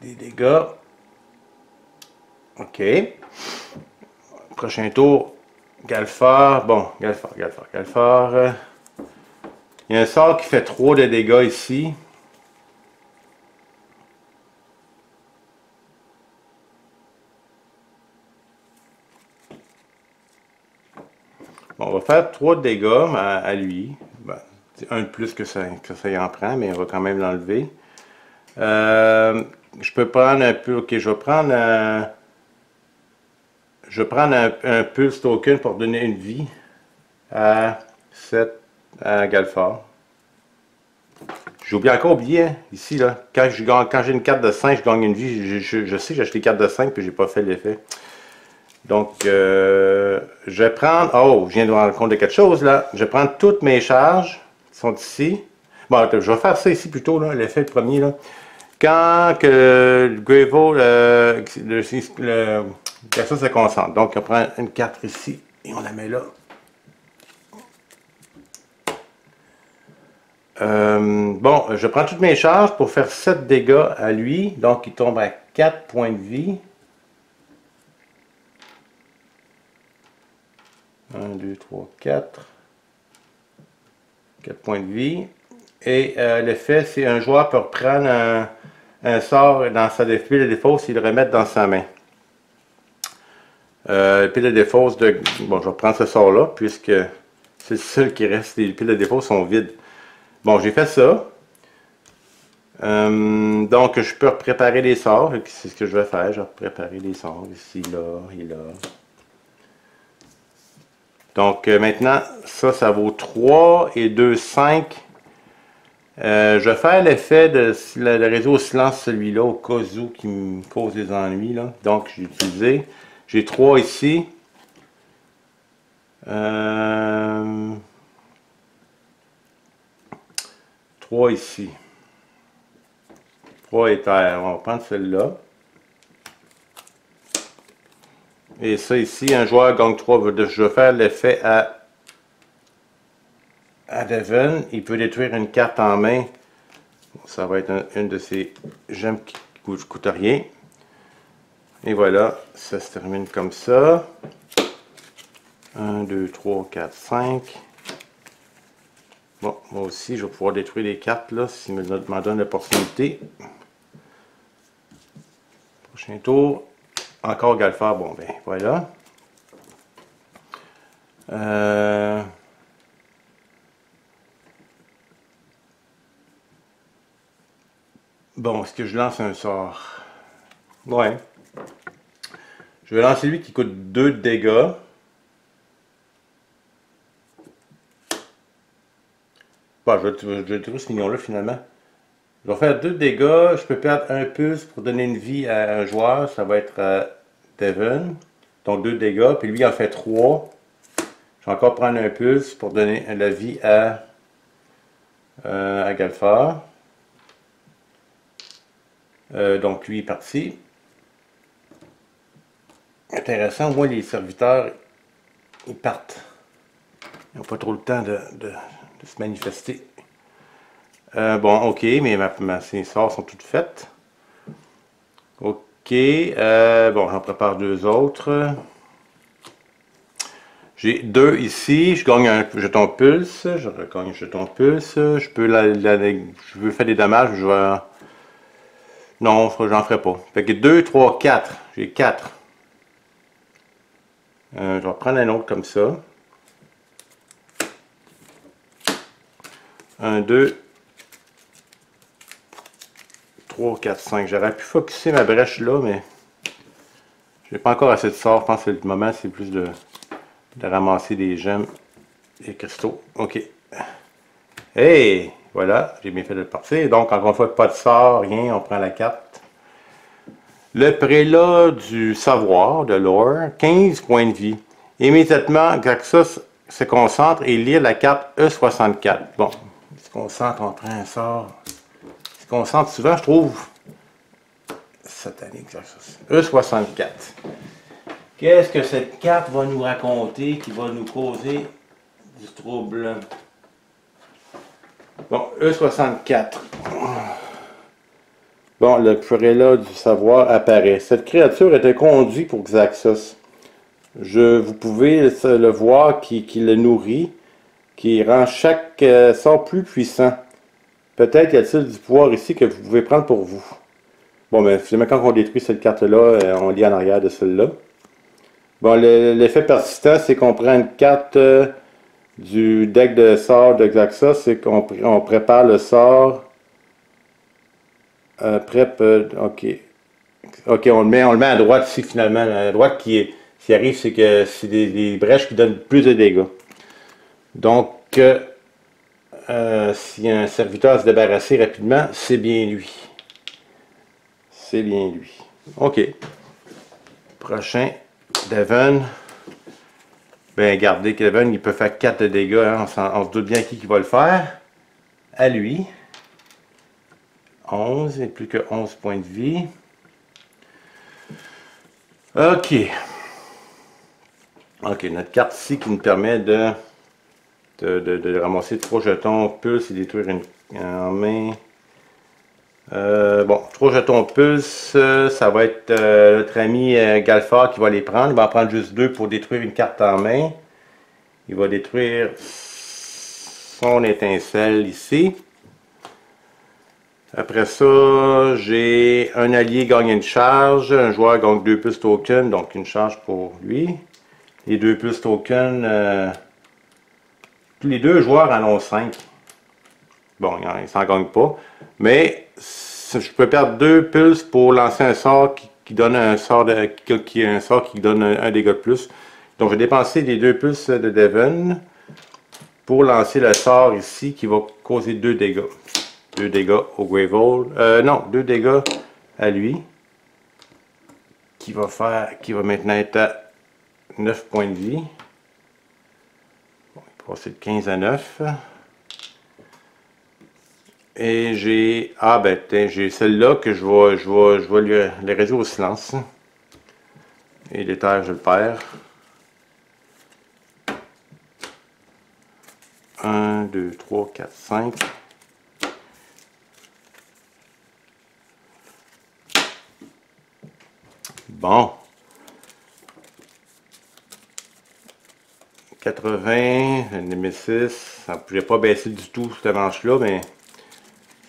des dégâts. OK. Prochain tour, Galfar. Bon, Galfar. Il y a un sort qui fait 3 de dégâts ici. Bon, on va faire 3 dégâts à lui. Ben, c'est un de plus que ça y en prend, mais on va quand même l'enlever. Je peux prendre un peu. Ok, je vais prendre un Pulse Token pour donner une vie à 7 à Galfard. J'ai oublié, hein, ici, là. Quand j'ai une carte de 5, je gagne une vie. Je sais que j'ai acheté une carte de 5 puis j'ai pas fait l'effet. Donc, je vais prendre... Oh, je viens de me rendre compte de quelque chose, là. Je vais prendre toutes mes charges qui sont ici. Bon, attends, je vais faire ça ici plutôt, là, l'effet premier, là. Quand que le Gravel, ça se concentre. Donc, on prend une carte ici et on la met là. Bon, je prends toutes mes charges pour faire 7 dégâts à lui. Donc, il tombe à 4 points de vie. 1, 2, 3, 4. 4 points de vie. Et l'effet, c'est un joueur peut prendre un sort dans sa pile de défausse et le remettre dans sa main. Pile de défausse de... Bon, je vais prendre ce sort-là, puisque c'est le seul qui reste. Les piles de défausse sont vides. Bon, j'ai fait ça. Donc, je peux préparer les sorts. C'est ce que je vais faire. Je vais préparer les sorts ici, là et là. Donc, maintenant, ça vaut 3 et 2, 5. Je vais faire l'effet de le réseau au silence, celui-là, au cas où qui me cause des ennuis. Là. Donc, j'ai utilisé. J'ai 3 ici. 3 ici. 3 éthers. On va prendre celle-là. Et ça ici, un joueur gagne 3. Je vais faire l'effet à Devon. Il peut détruire une carte en main. Ça va être une de ces gemmes qui ne coûte rien. Et voilà, ça se termine comme ça. 1, 2, 3, 4, 5. Bon, moi aussi, je vais pouvoir détruire les cartes là, s'il m'en donne l'opportunité. Prochain tour. Encore Galfard. Bon, ben voilà. Bon, est-ce que je lance un sort? Ouais. Je vais lancer lui qui coûte 2 de dégâts. Bon, je vais trouver ce mignon-là finalement. Je vais faire 2 dégâts. Je peux perdre un pulse pour donner une vie à un joueur. Ça va être Devon. Donc 2 dégâts. Puis lui, il en fait 3. Je vais encore prendre un pulse pour donner la vie à Galfard. Donc lui est parti. Intéressant, au moins les serviteurs, ils partent. Ils n'ont pas trop le temps de se manifester. Bon, ok, mais ces sorts sont toutes faites. Ok, bon, j'en prépare 2 autres. J'ai 2 ici, je gagne un jeton pulse, je regagne un jeton pulse, je peux je veux faire des dommages, je vais... Non, j'en ferai pas. Fait que 2, 3, 4, j'ai 4. Je vais prendre un autre comme ça. 1, 2, 3, 4, 5. J'aurais pu focusser ma brèche là, mais j'ai pas encore assez de sorts. Je pense que le moment, c'est plus de ramasser des gemmes et cristaux. Ok. Hey! Voilà, j'ai bien fait de partir. Donc, encore une fois, pas de sort, rien, on prend la carte. Le prélat du savoir, de lore, 15 points de vie. Immédiatement, Graxus se concentre et lit la carte E64. Bon, il se concentre, on prend un sort. Il se concentre souvent, je trouve. Satanique, Graxus. E64. Qu'est-ce que cette carte va nous raconter qui va nous causer du trouble? Bon, E64. Bon, le prélat du savoir apparaît. Cette créature était conduite pour Xaxos. Vous pouvez le voir qui le nourrit, qui rend chaque sort plus puissant. Peut-être y a-t-il du pouvoir ici que vous pouvez prendre pour vous. Bon, mais finalement, quand on détruit cette carte-là, on lit en arrière de celle-là. Bon, l'effet persistant, c'est qu'on prend une carte du deck de sort de Xaxa, c'est qu'on prépare le sort. Prep, ok. Ok, on le met à droite ici finalement. À droite, ce qui arrive, c'est que c'est des brèches qui donnent plus de dégâts. Donc, si un serviteur se débarrasser rapidement, c'est bien lui. C'est bien lui. Ok. Prochain, Devon. Ben, regardez que Devon, il peut faire 4 de dégâts. Hein. On se doute bien qui va le faire. À lui. 11, et plus que 11 points de vie. Ok. Ok, notre carte ici qui nous permet de ramasser 3 jetons pulse et détruire en main. Bon, 3 jetons pulse, ça va être notre ami Galfard qui va les prendre. Il va en prendre juste 2 pour détruire une carte en main. Il va détruire son étincelle ici. Après ça, j'ai un allié gagne une charge. Un joueur gagne 2 plus tokens, donc une charge pour lui. Les 2 plus tokens, tous les deux joueurs en ont 5. Bon, ils s'en gagnent pas. Mais je peux perdre 2 pulses pour lancer un sort qui donne un sort qui donne un dégât de plus. Donc je vais dépenser les 2 pulses de Devon pour lancer le sort ici qui va causer 2 dégâts. 2 dégâts au Gravehold. Non, 2 dégâts à lui. Qui va maintenant être à 9 points de vie. Bon, il va passer de 15 à 9. Et j'ai... Ah ben, j'ai celle-là que je vais les réduire au silence. Et l'éther, je le perds. 1, 2, 3, 4, 5. Bon. 80, le Nemesis. Ça ne pouvait pas baisser du tout cette manche-là, mais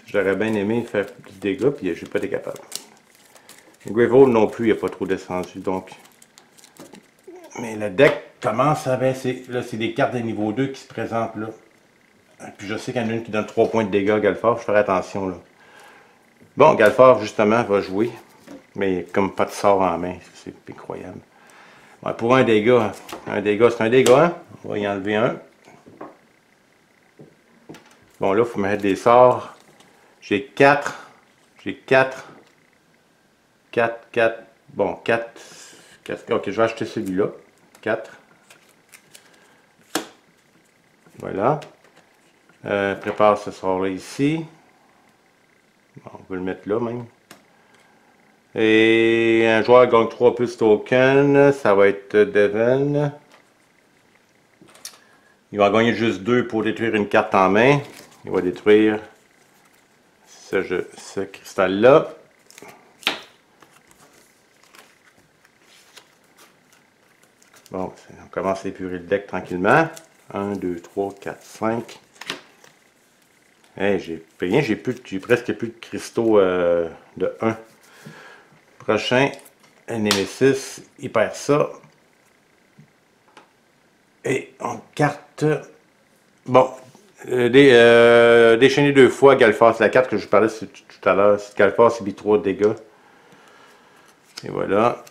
j'aurais bien aimé faire plus de dégâts, puis j'ai pas été capable. Gravehold non plus, il n'a pas trop descendu, donc. Mais le deck commence à baisser. Là, c'est des cartes de niveau 2 qui se présentent là. Puis je sais qu'il y en a une qui donne 3 points de dégâts à Galfard, je ferai attention là. Bon, Galfard justement va jouer, mais comme pas de sort en main, c'est incroyable. Ouais, pour un dégât c'est un dégât, hein? On va y enlever un. Bon là, il faut mettre des sorts. J'ai 4. J'ai 4. 4. Bon, 4. Ok, je vais acheter celui-là. 4. Voilà. Prépare ce sort-là ici. Bon, on peut le mettre là même. Et un joueur gagne 3 plus tokens. Ça va être Devon. Il va gagner juste 2 pour détruire une carte en main. Il va détruire ce cristal-là. Bon, on commence à épurer le deck tranquillement. 1, 2, 3, 4, 5. Hey, j'ai presque plus de cristaux de 1. Prochain, Nemesis, il perd ça. Et on carte. Bon, déchaîner 2 fois Galfard, c'est la carte que je vous parlais tout à l'heure. Galfard subit 3 dégâts. Et voilà.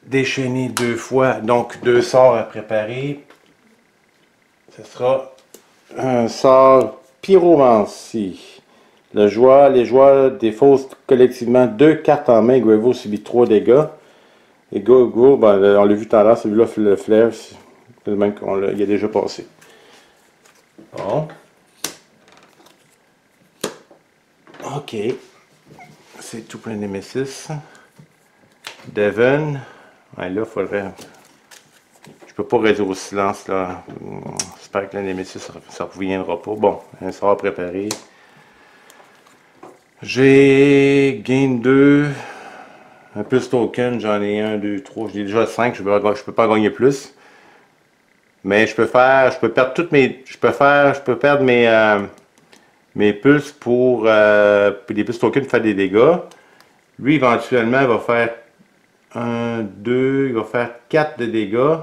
Déchaîner 2 fois, donc 2 sorts à préparer. Ce sera un sort pyromancie. Les joueurs défaussent collectivement 2 cartes en main. Gravehold subit 3 dégâts. Et Go, ben, on l'a vu tout à l'heure, celui-là, le flair, c'est le même qu'il a déjà passé. Bon. Ok. C'est tout plein de Nemesis. Devon. Ouais, là, il faudrait... Je peux pas réduire au silence, là. J'espère que la Nemesis, ça ne reviendra pas. Bon, un sort préparé. J'ai gain 2. Un plus token, j'en ai 1, 2, 3. J'ai déjà 5, je peux pas gagner plus. Mais je peux perdre toutes mes... Je peux perdre mes pulses pour des plus tokens pour faire des dégâts. Lui, éventuellement, va faire 1, 2, il va faire 4 de dégâts.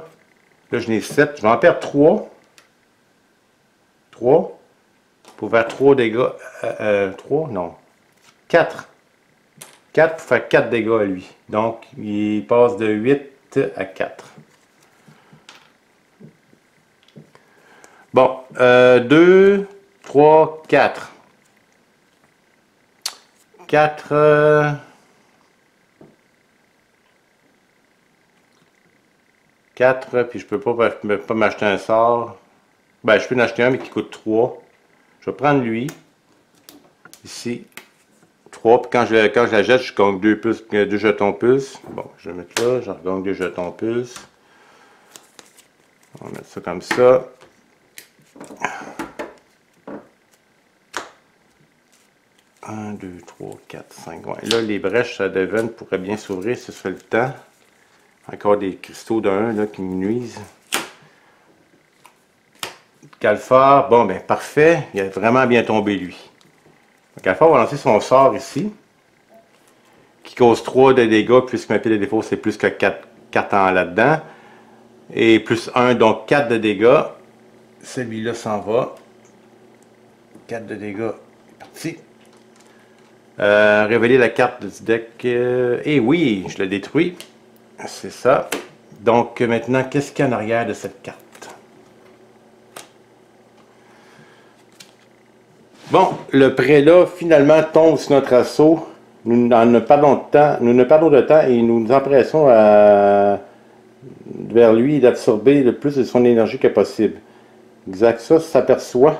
Là, je n'ai 7. Je vais en perdre 3. 3. Pour faire 3 dégâts. 3, non. 4. 4 pour faire 4 dégâts à lui. Donc, il passe de 8 à 4. Bon, 2, 3, 4. 4... 4, puis je peux pas m'acheter un sort. Ben, je peux en acheter un, mais qui coûte 3. Je vais prendre lui. Ici. 3, puis quand je la jette, je gagne 2 jetons plus. Bon, je vais mettre là, je regagne 2 jetons plus. On va mettre ça comme ça. Un, 2, 3, 4, 5. Ouais. Là, les brèches à Devon pourraient bien s'ouvrir si ça fait le temps. Encore des cristaux de 1 là, qui me nuisent. Calfar, bon ben parfait. Il a vraiment bien tombé lui. Calfar va lancer son sort ici. Qui cause 3 de dégâts puisque ma pile de défaut c'est plus que 4 ans là-dedans. Et plus 1, donc 4 de dégâts. Celui-là s'en va. 4 de dégâts. Parti. Révéler la carte du deck. Et oui, je l'ai détruit. C'est ça. Donc maintenant, qu'est-ce qu'il y a en arrière de cette carte? Bon, le prélat finalement tombe sur notre assaut. Nous ne perdons de temps et nous nous empressons vers lui d'absorber le plus de son énergie que possible. Xaxos s'en aperçoit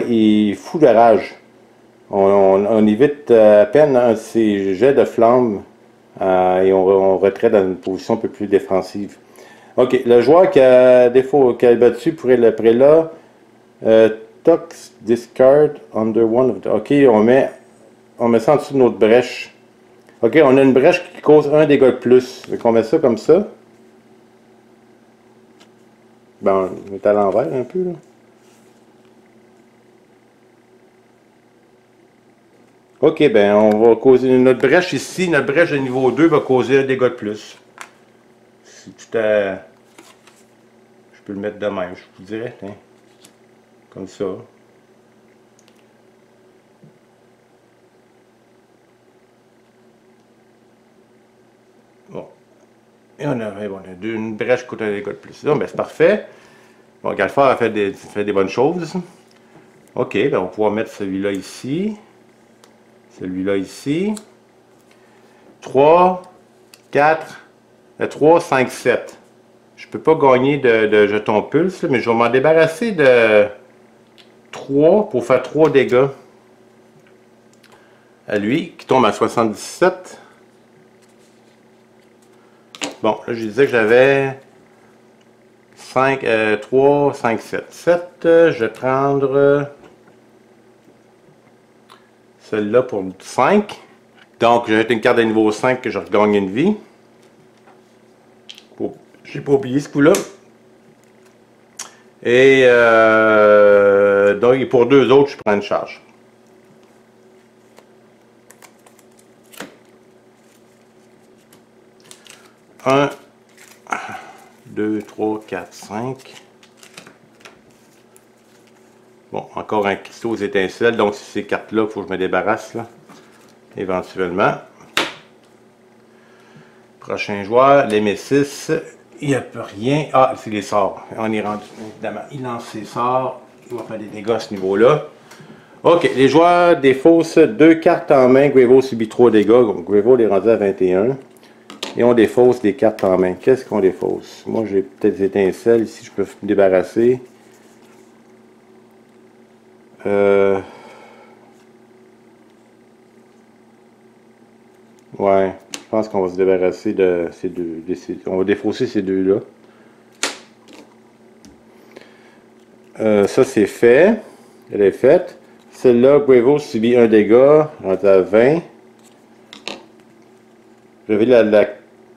et fout de rage. On évite à peine un de ses jets de flammes et on retraite dans une position un peu plus défensive. Ok, le joueur qui a battu pour le prélat, Tox discard under one of the... Ok, on met ça en dessous de notre brèche. Ok, on a une brèche qui cause 1 dégât de plus. Donc on met ça comme ça. Ben, on est à l'envers un peu là. Ok, ben on va causer notre brèche ici, notre brèche de niveau 2 va causer 1 dégât de plus. C'est tout à... Je peux le mettre de même, je vous dirais, hein. Comme ça. Bon. Et on a une brèche qui coûte 1 dégât de plus. Donc, ben c'est parfait. Bon, Galfar a fait des bonnes choses. Ok, ben on va pouvoir mettre celui-là ici. Celui-là ici. 3, 4, 3, 5, 7. Je peux pas gagner de jetons pulse, mais je vais m'en débarrasser de 3 pour faire 3 dégâts à lui, qui tombe à 77. Bon, là je disais que j'avais 5, 3, 5, 7. 7, je vais prendre celle-là pour 5. Donc, j'ai une carte de niveau 5 que je regagne une vie. J'ai pas oublié ce coup-là. Et donc, pour 2 autres, je prends une charge. Un, 2, 3, 4, 5. Bon, encore un cristaux aux étincelles. Donc, c'est ces cartes-là qu'il faut que je me débarrasse, là, éventuellement. Prochain joueur, les Messis. Il n'y a plus rien. Ah, c'est les sorts. On est rendu, évidemment. Il lance ses sorts. Il va faire des dégâts à ce niveau-là. Ok, les joueurs défaussent 2 cartes en main. Guevo subit 3 dégâts. Donc, Guevo est rendu à 21. Et on défausse des cartes en main. Qu'est-ce qu'on défausse? Moi, j'ai peut-être des étincelles. Ici, je peux me débarrasser. Ouais, je pense qu'on va se débarrasser de ces deux. On va défausser ces deux-là. Ça, c'est fait. Elle est faite. Celle-là, Guevo subit 1 dégât. On est à 20. Je vais la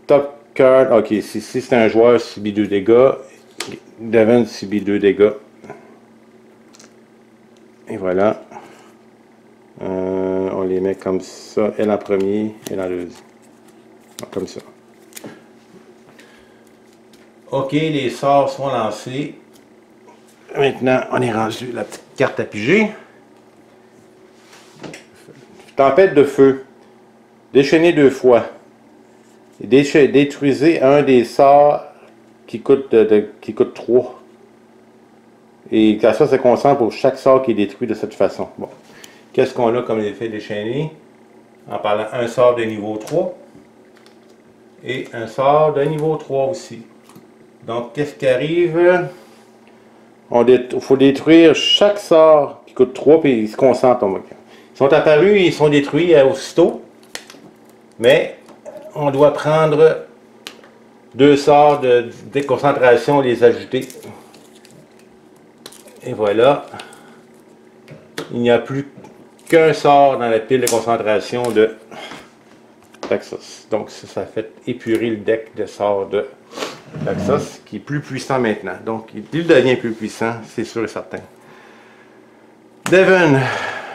top card. Ok, si c'est un joueur subit 2 dégâts. Devon subit 2 dégâts. Et voilà. On les met comme ça. Elle en premier, elle en deuxième. Comme ça. OK, les sorts sont lancés. Maintenant, on est rendu la petite carte à piger. Tempête de feu. Déchaînez 2 fois. Détruisez un des sorts qui coûte 3. Et ça se concentre pour chaque sort qui est détruit de cette façon. Bon. Qu'est-ce qu'on a comme effet déchaîné? En parlant un sort de niveau 3 et un sort de niveau 3 aussi. Donc, qu'est-ce qui arrive? Il faut détruire chaque sort qui coûte 3 puis ils se concentrent. Ils sont apparus et ils sont détruits aussitôt. Mais on doit prendre 2 sorts de déconcentration et les ajouter. Et voilà. Il n'y a plus qu'un sort dans la pile de concentration de Taxos. Donc ça fait épurer le deck de sorts de Taxos, qui est plus puissant maintenant. Donc il devient plus puissant, c'est sûr et certain. Devon.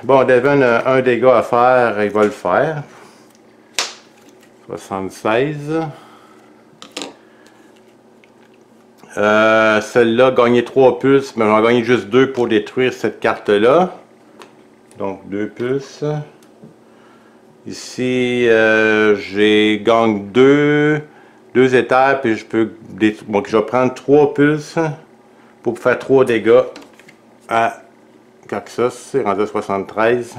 Bon, Devon a un dégât à faire, il va le faire. 76. Celle-là, gagner 3 puces, mais on va gagner juste 2 pour détruire cette carte-là. Donc 2 puces. Ici, j'ai gagne 2 éthers, puis je peux donc je vais prendre 3 pulses pour faire 3 dégâts à Taxos, c'est rendu à 73.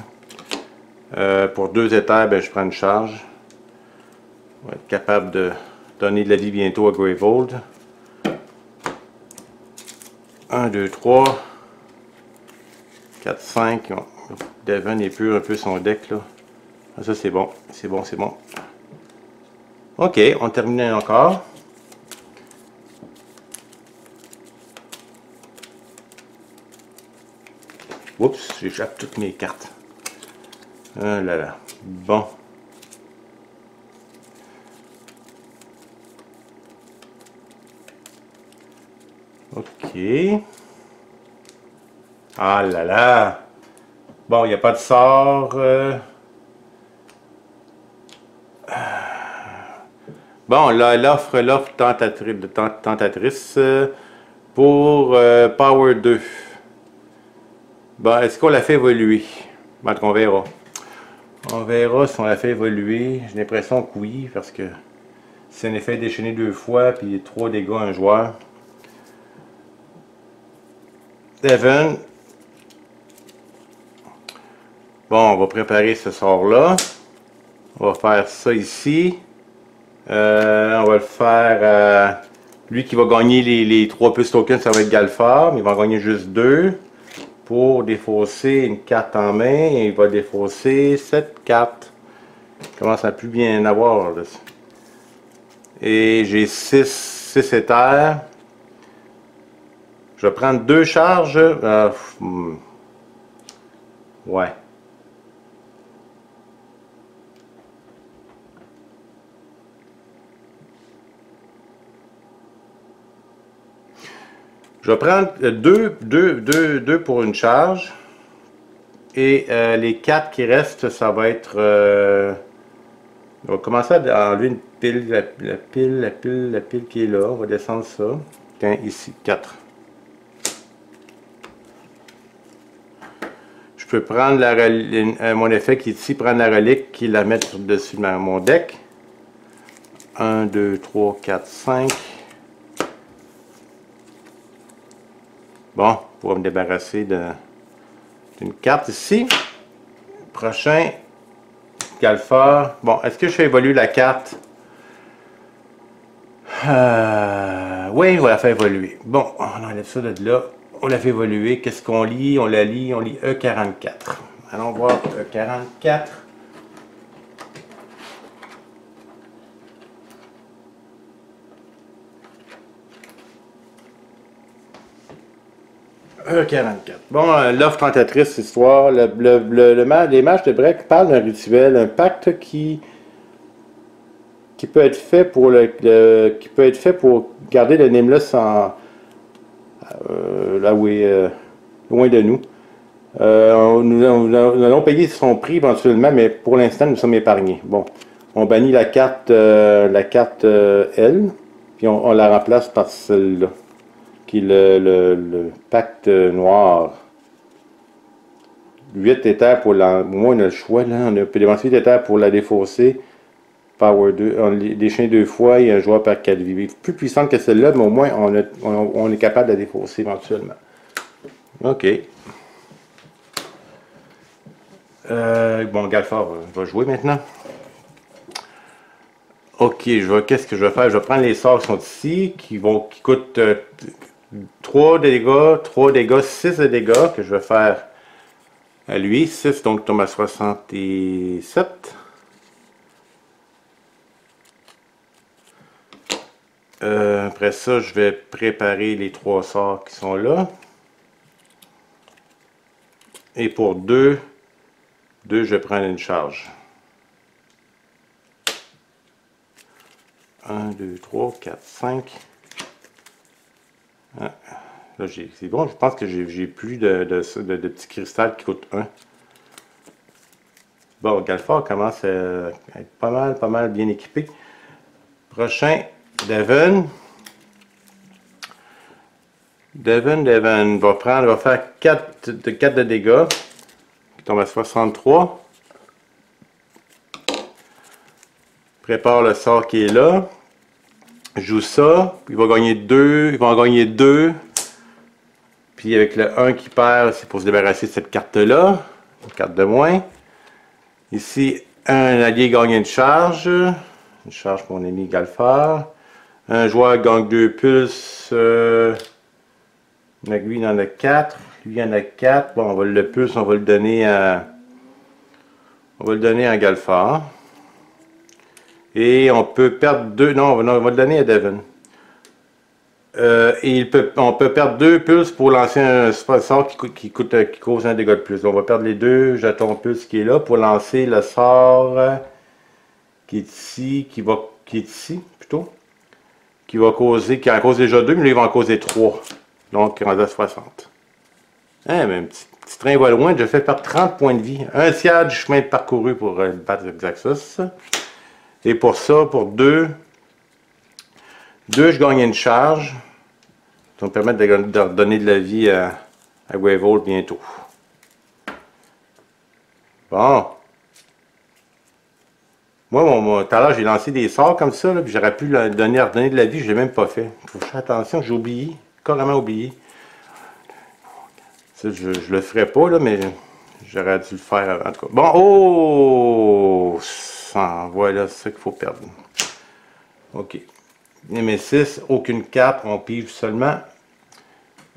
Pour 2 éthers, ben, je prends une charge. On va être capable de donner de la vie bientôt à Greyvold. 1, 2, 3, 4, 5. Devon épure un peu son deck là. Ça c'est bon, c'est bon, c'est bon. Ok, on termine encore. Oups, j'échappe toutes mes cartes. Ah là là. Bon. Ok. Ah là là. Bon, il n'y a pas de sort. Bon, là, l'offre tentatrice pour Power 2. Bon, est-ce qu'on la fait évoluer? Bon, on verra. On verra si on la fait évoluer. J'ai l'impression que oui, parce que c'est un effet déchaîné 2 fois, puis 3 dégâts à un joueur. Devon. Bon, on va préparer ce sort-là. On va faire ça ici. On va le faire... lui qui va gagner les 3 plus tokens, ça va être Galfar, mais il va en gagner juste 2 pour défausser une carte en main. Et il va défausser cette carte. Il commence à plus bien en avoir. Là. Et j'ai 6 éthers. Je vais prendre 2 charges. Ouais. Je vais prendre 2 pour une charge. Et les 4 qui restent, ça va être... on va commencer à enlever une pile, la pile qui est là. On va descendre ça. Tiens, ici, 4. Je peux prendre mon effet qui est ici, prendre la relique et la mettre dessus mon deck. 1, 2, 3, 4, 5. Bon, pour me débarrasser d'une carte ici. Prochain, Galfar. Bon, est-ce que je fais évoluer la carte? Oui, on va la faire évoluer. Bon, on enlève ça de là. On la fait évoluer. Qu'est-ce qu'on lit? On lit E44. Allons voir E44. E44. Bon, l'offre tentatrice, histoire. Les mages de Breck parlent d'un rituel, un pacte qui peut être fait pour garder le Nameless là où il est loin de nous. Nous allons payer son prix éventuellement, mais pour l'instant, nous sommes épargnés. Bon, On bannit la carte L, puis on la remplace par celle-là, qui est le pacte noir. 8 éthers pour la... Au moins, on a le choix, là. On peut dépenser 8 éthers pour la défausser. Power 2. On déchaîne 2 fois et un joueur perd 4 vies. Plus puissante que celle-là, mais au moins, on est capable de la défausser éventuellement. OK. Bon, Galfard va jouer maintenant. OK, qu'est-ce que je vais faire? Je vais prendre les sorts qui sont ici, qui coûtent 3 dégâts, 6 de dégâts, que je vais faire à lui. 6, donc tombe à 67. Après ça, je vais préparer les 3 sorts qui sont là. Et pour 2, je vais prendre une charge. 1, 2, 3, 4, 5. Ah, là, c'est bon, je pense que j'ai plus de petits cristals qui coûtent 1. Bon, Galfard commence à être pas mal bien équipé. Prochain, Devon. Devon va faire 4 de dégâts. Qui tombe à 63. Prépare le sort qui est là. Joue ça. Il va gagner 2. Il va en gagner 2. Puis avec le 1 qui perd, c'est pour se débarrasser de cette carte-là. Une carte de moins. Ici, un allié gagne une charge. Une charge pour mon ami Galfard. Un joueur gagne 2 pulses. Lui, il en a 4. Lui, il en a 4. Bon, le pulse, on va le donner à Galfard. Et on peut perdre 2. Non, on va le donner à Devon. Et on peut perdre 2 pulses pour lancer un sort qui cause un dégât de plus. Donc, on va perdre les 2 jetons pulse qui est là pour lancer le sort qui est ici, qui est ici plutôt. Qui en cause déjà 2, mais là, il va en causer 3. Donc, on a 60. Hein, mais un petit train va loin. Je fais perdre 30 points de vie. Un tiers du chemin parcouru pour battre Xaxus. Et pour ça, pour 2, je gagne une charge. Ça va me permettre de redonner de la vie à Wavehold bientôt. Bon. Moi, tout à l'heure, j'ai lancé des sorts comme ça, puis j'aurais pu redonner de la vie, je ne l'ai même pas fait. Il faut faire attention, j'ai oublié, carrément oublié. Ça, je le ferai pas, là, mais j'aurais dû le faire en tout cas. Bon, oh! Voilà, c'est ça qu'il faut perdre. OK. Nemesis, aucune carte, on pige seulement.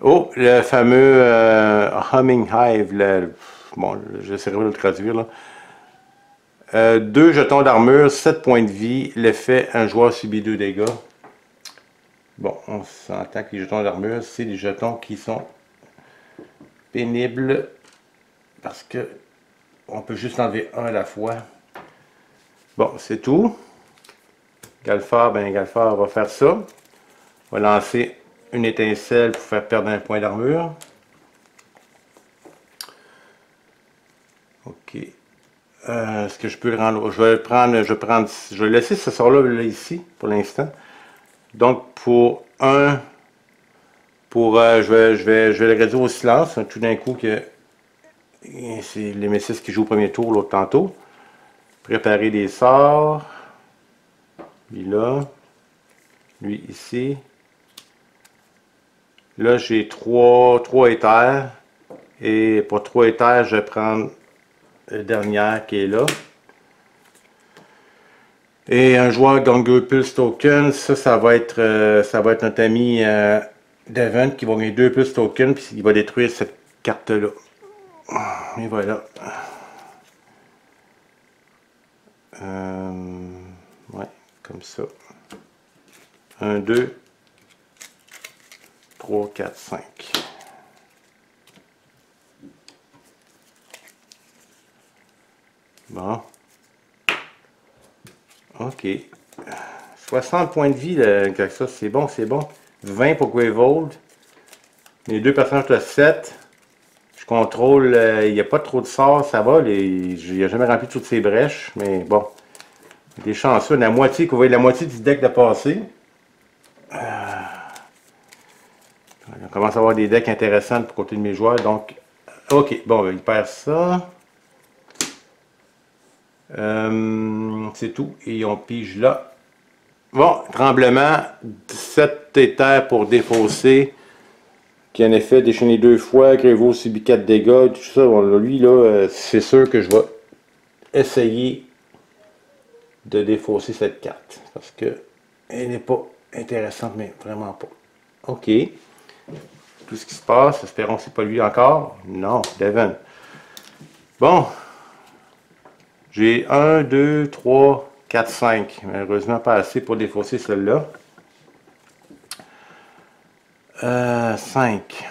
Oh, le fameux Humming Hive. Bon, j'essaierai de le traduire là. 2 jetons d'armure, 7 points de vie. L'effet, un joueur subit 2 dégâts. Bon, on s'entend que les jetons d'armure, c'est des jetons qui sont pénibles parce que on peut juste enlever un à la fois. Bon, c'est tout. Galfard va faire ça. On va lancer une étincelle pour faire perdre un point d'armure. OK. Est-ce que je peux le rendre? Je vais laisser ce sort-là ici pour l'instant. Donc pour un, je vais le réduire au silence. Tout d'un coup que c'est les Nemesis qui jouent au premier tour, l'autre tantôt. Préparer des sorts. Lui là. Lui ici. Là, j'ai 3 éthers. Et pour 3 éthers, je vais prendre la dernière qui est là. Et un joueur gagne 2 pulse token. Ça va être notre ami Devon qui va gagner 2 pulse token. Puis il va détruire cette carte-là. Et voilà. Ouais, comme ça. 1, 2, 3, 4, 5. Bon. OK. 60 points de vie avec ça, c'est bon, c'est bon. 20 pour Wavehold. Les 2 personnages de 7. Je contrôle, il n'y a pas trop de sorts, ça va. Il n'a jamais rempli toutes ces brèches, mais bon. Des chanceux, la moitié, vous voyez la moitié du deck de passer. On commence à avoir des decks intéressants pour côté de mes joueurs. Donc, ok, bon, il perd ça. C'est tout. Et on pige là. Bon, tremblement, 7 éthers pour défausser. Qui en effet déchaîné 2 fois. Grévo subit 4 dégâts. Tout ça, bon, lui, là, c'est sûr que je vais essayer de défausser cette carte. Parce que elle n'est pas intéressante, mais vraiment pas. Ok. Tout ce qui se passe, espérons que c'est pas lui encore. Non, Devon. Bon. J'ai 1, 2, 3, 4, 5. Malheureusement, pas assez pour défausser celle-là. 5.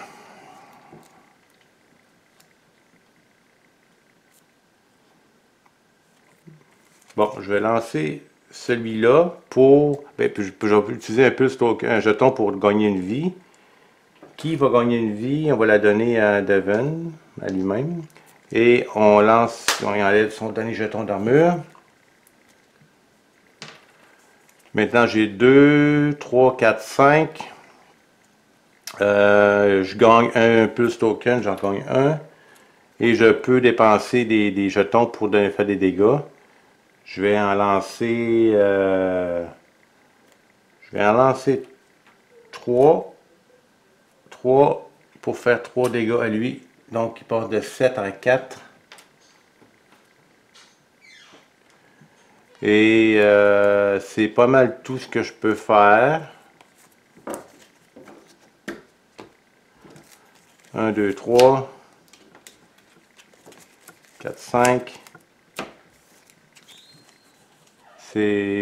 Bon, je vais lancer celui-là pour... Ben, je peux utiliser un jeton pour gagner une vie. Qui va gagner une vie? On va la donner à Devon, à lui-même. Et on lance, on enlève son dernier jeton d'armure. Maintenant, j'ai 2, 3, 4, 5. Je gagne un plus token, j'en gagne un. Et je peux dépenser des jetons pour faire des dégâts. Je vais en lancer... je vais en lancer 3. 3 pour faire 3 dégâts à lui. Donc, il passe de 7 à 4. Et c'est pas mal tout ce que je peux faire. 1, 2, 3. 4, 5.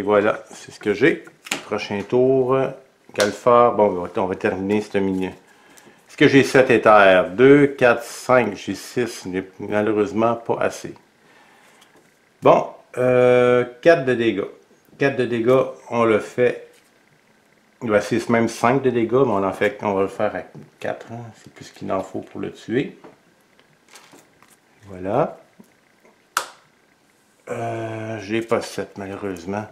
Voilà, c'est ce que j'ai. Prochain tour. Galfar. Bon, on va terminer ce milieu. Est-ce que j'ai 7 éthers? 2, 4, 5, j'ai 6. Malheureusement, pas assez. Bon, 4 de dégâts. 4 de dégâts, on le fait. C'est même 5 de dégâts, mais on va le faire à 4. Hein. C'est plus ce qu'il en faut pour le tuer. Voilà. J'ai pas 7 malheureusement.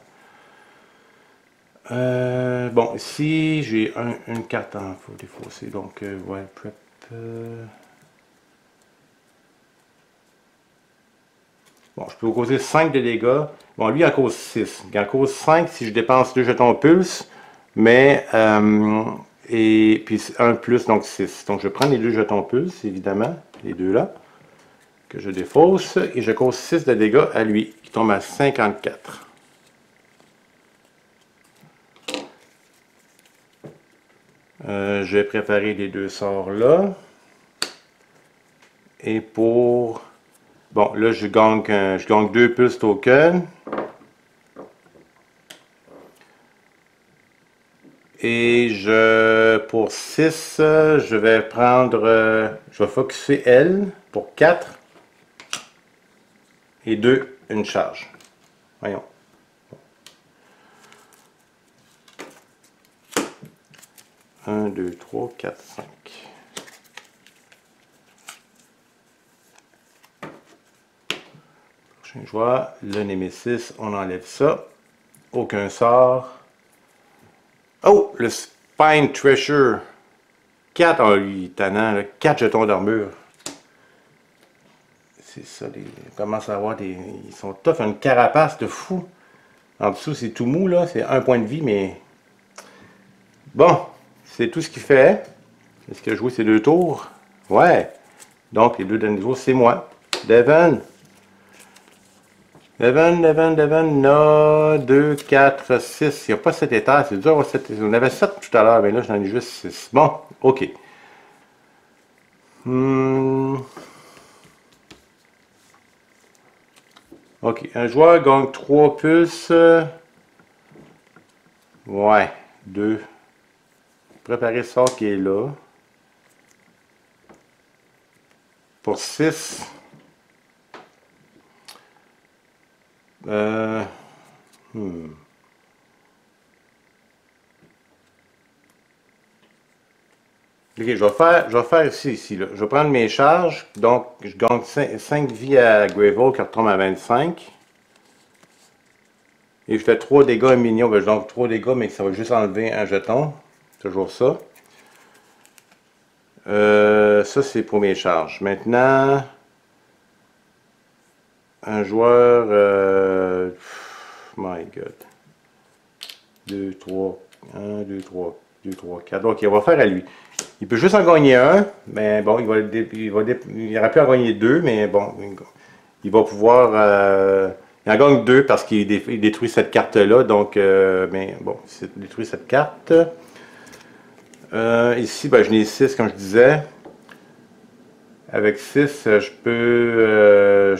Bon, ici j'ai une carte en faut défausser, donc ouais, prep. Bon, je peux causer 5 de dégâts. Bon, lui il en cause 6. Il en cause 5 si je dépense 2 jetons pulse, mais et puis 1 plus, donc 6. Donc je prends les 2 jetons pulse, évidemment, les deux là, que je défausse, et je cause 6 de dégâts à lui, qui tombe à 54. Je vais préparer les 2 sorts là. Et pour... Bon, là, je gagne 2 plus tokens. Et pour 6, je vais prendre... je vais focusser elle pour 4. Et 2, une charge. Voyons. Un, 2, 3, 4, 5. Prochain joueur, le Nemesis, on enlève ça. Aucun sort. Oh, le Spine Treasure. 4, oh, il est tannant, 4 jetons d'armure. C'est ça, on commence à avoir des... Ils sont tough, une carapace de fou. En dessous, c'est tout mou, là. C'est 1 point de vie, mais... Bon, c'est tout ce qu'il fait. Est-ce qu'il a joué ces 2 tours? Ouais. Donc, les 2 derniers tours, c'est moi. Devon. No, 2, 4, 6. Il n'y a pas 7 étages. C'est dur d'avoir 7. On avait 7 tout à l'heure, mais là, j'en ai juste 6. Bon, ok. Ok, un joueur gagne 3 plus. Ouais, 2. Préparer le sort qui est là. Pour 6. Ok, je vais faire ici, là. Je vais prendre mes charges. Donc, je gagne 5 vies à Gravel qui retombe à 25. Et je fais 3 dégâts à minion. Donc 3 dégâts, mais ça va juste enlever un jeton. Toujours ça. Ça, c'est pour mes charges. Maintenant, un joueur... my God. 2, 3, 1, 2, 3, 2, 3, 4. Ok, on va faire à lui. Il peut juste en gagner un, mais bon, il aurait pu en gagner 2, mais bon, il va pouvoir... il en gagne 2 parce qu'il détruit cette carte-là, donc, mais bon, il détruit cette carte. Ici, ben, je n'ai 6, comme je disais. Avec 6, je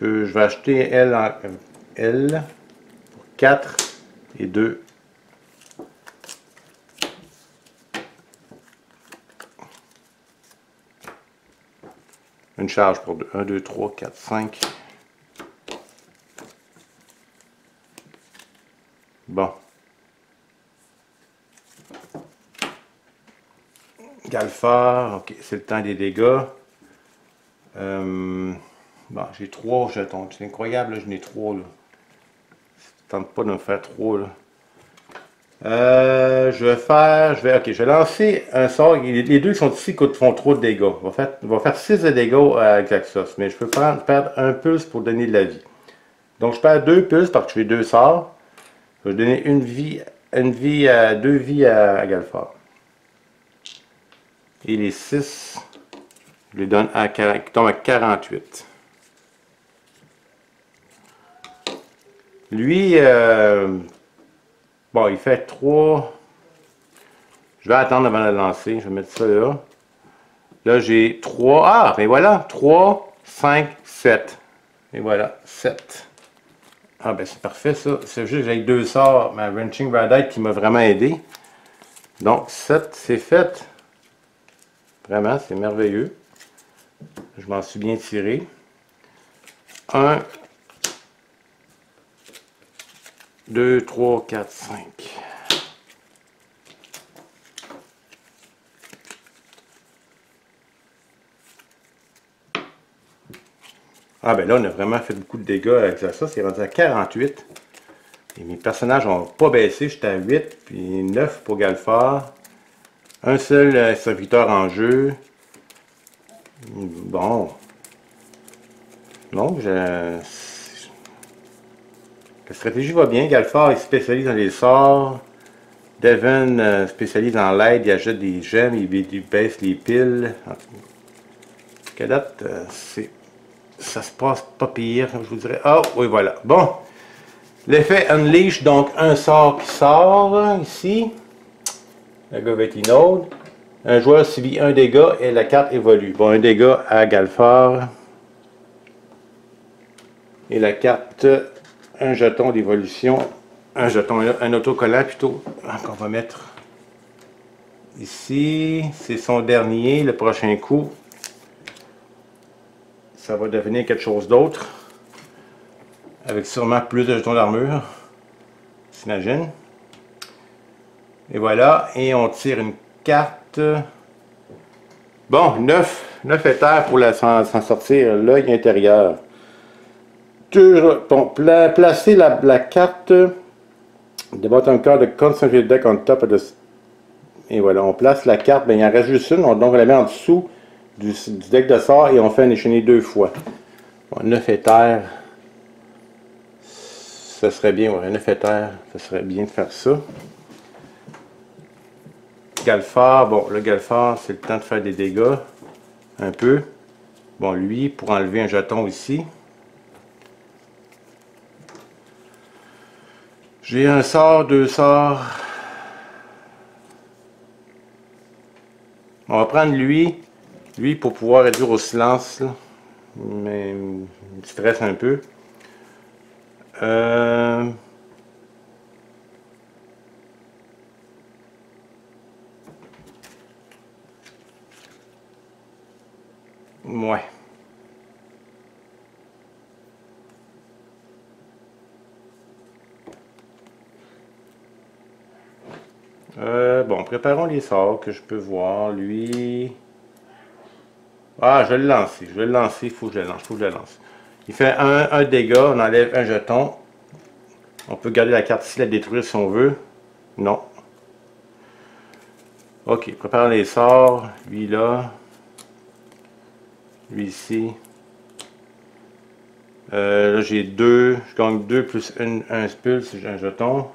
vais acheter elle pour 4 et 2. Une charge pour 2. 1, 2, 3, 4, 5. Bon. Galfard, ok, c'est le temps des dégâts. Bon, j'ai 3 jetons. C'est incroyable, là, je n'ai 3 là. Ça ne tente pas de me faire 3 là. Ok, je vais lancer un sort. Les deux qui sont ici font trop de dégâts. On va faire 6 de dégâts à Xaxos, mais je peux perdre un pulse pour donner de la vie. Donc je perds 2 pulses parce que je fais 2 sorts. Je vais donner 2 vies à Galfard. Et les 6, je les donne qui tombent à 48. Lui, bon, il fait 3. Je vais attendre avant de le lancer. Je vais mettre ça là. Là, j'ai 3. Ah, ben voilà. 3, 5, 7. Et voilà, 7. Ah, ben c'est parfait ça. C'est juste que j'ai 2 sorts. Ma Wrenching Radite qui m'a vraiment aidé. Donc, 7, c'est fait. Vraiment, c'est merveilleux. Je m'en suis bien tiré. 1, 2, 3, 4, 5. Ah ben là, on a vraiment fait beaucoup de dégâts avec ça. C'est rendu à 48. Et mes personnages n'ont pas baissé. J'étais à 8, puis 9 pour Galfard. Un seul serviteur en jeu. Bon. Donc, la stratégie va bien. Galfard, il spécialise dans les sorts. Devon spécialise dans l'aide. Il achète des gemmes. Il baisse les piles. Qu'à date, ça se passe pas pire, je vous dirais. Ah, oui, voilà. Bon. L'effet Unleash, donc un sort qui sort ici. Le Gravity Node. Un joueur subit un dégât et la carte évolue. Bon, un dégât à Galfard. Et la carte, un jeton d'évolution. Un jeton, un autocollant plutôt. Qu'on va mettre ici. C'est son dernier. Le prochain coup, ça va devenir quelque chose d'autre. Avec sûrement plus de jetons d'armure. T'imagines? Et voilà. Et on tire une carte. Bon, 9 éthers pour s'en sortir l'œil intérieur. Bon, placer la carte de bottom card de concentrate deck on top of the... Et voilà, on place la carte. Ben, il en reste juste une. Donc on la met en dessous du deck de sort et on fait un échelonné 2 fois. Bon, 9 éthers. Ça serait bien, ouais, 9 éthers, ça serait bien de faire ça. Galfard, bon, le Galfard, c'est le temps de faire des dégâts. Un peu. Bon, lui, pour enlever un jeton ici. J'ai un sort, 2 sorts. On va prendre lui pour pouvoir réduire au silence. Là. Mais il me stresse un peu. Ouais. Bon, préparons les sorts que je peux voir. Lui... Ah, je vais le lancer. Je vais le lancer. Il faut que je le lance. Il fait un dégât. On enlève un jeton. On peut garder la carte ici, la détruire si on veut. Non. Ok, prépare les sorts. Lui là. Lui ici. Là j'ai 2. Je gagne 2 plus un pulse, j'ai un jeton.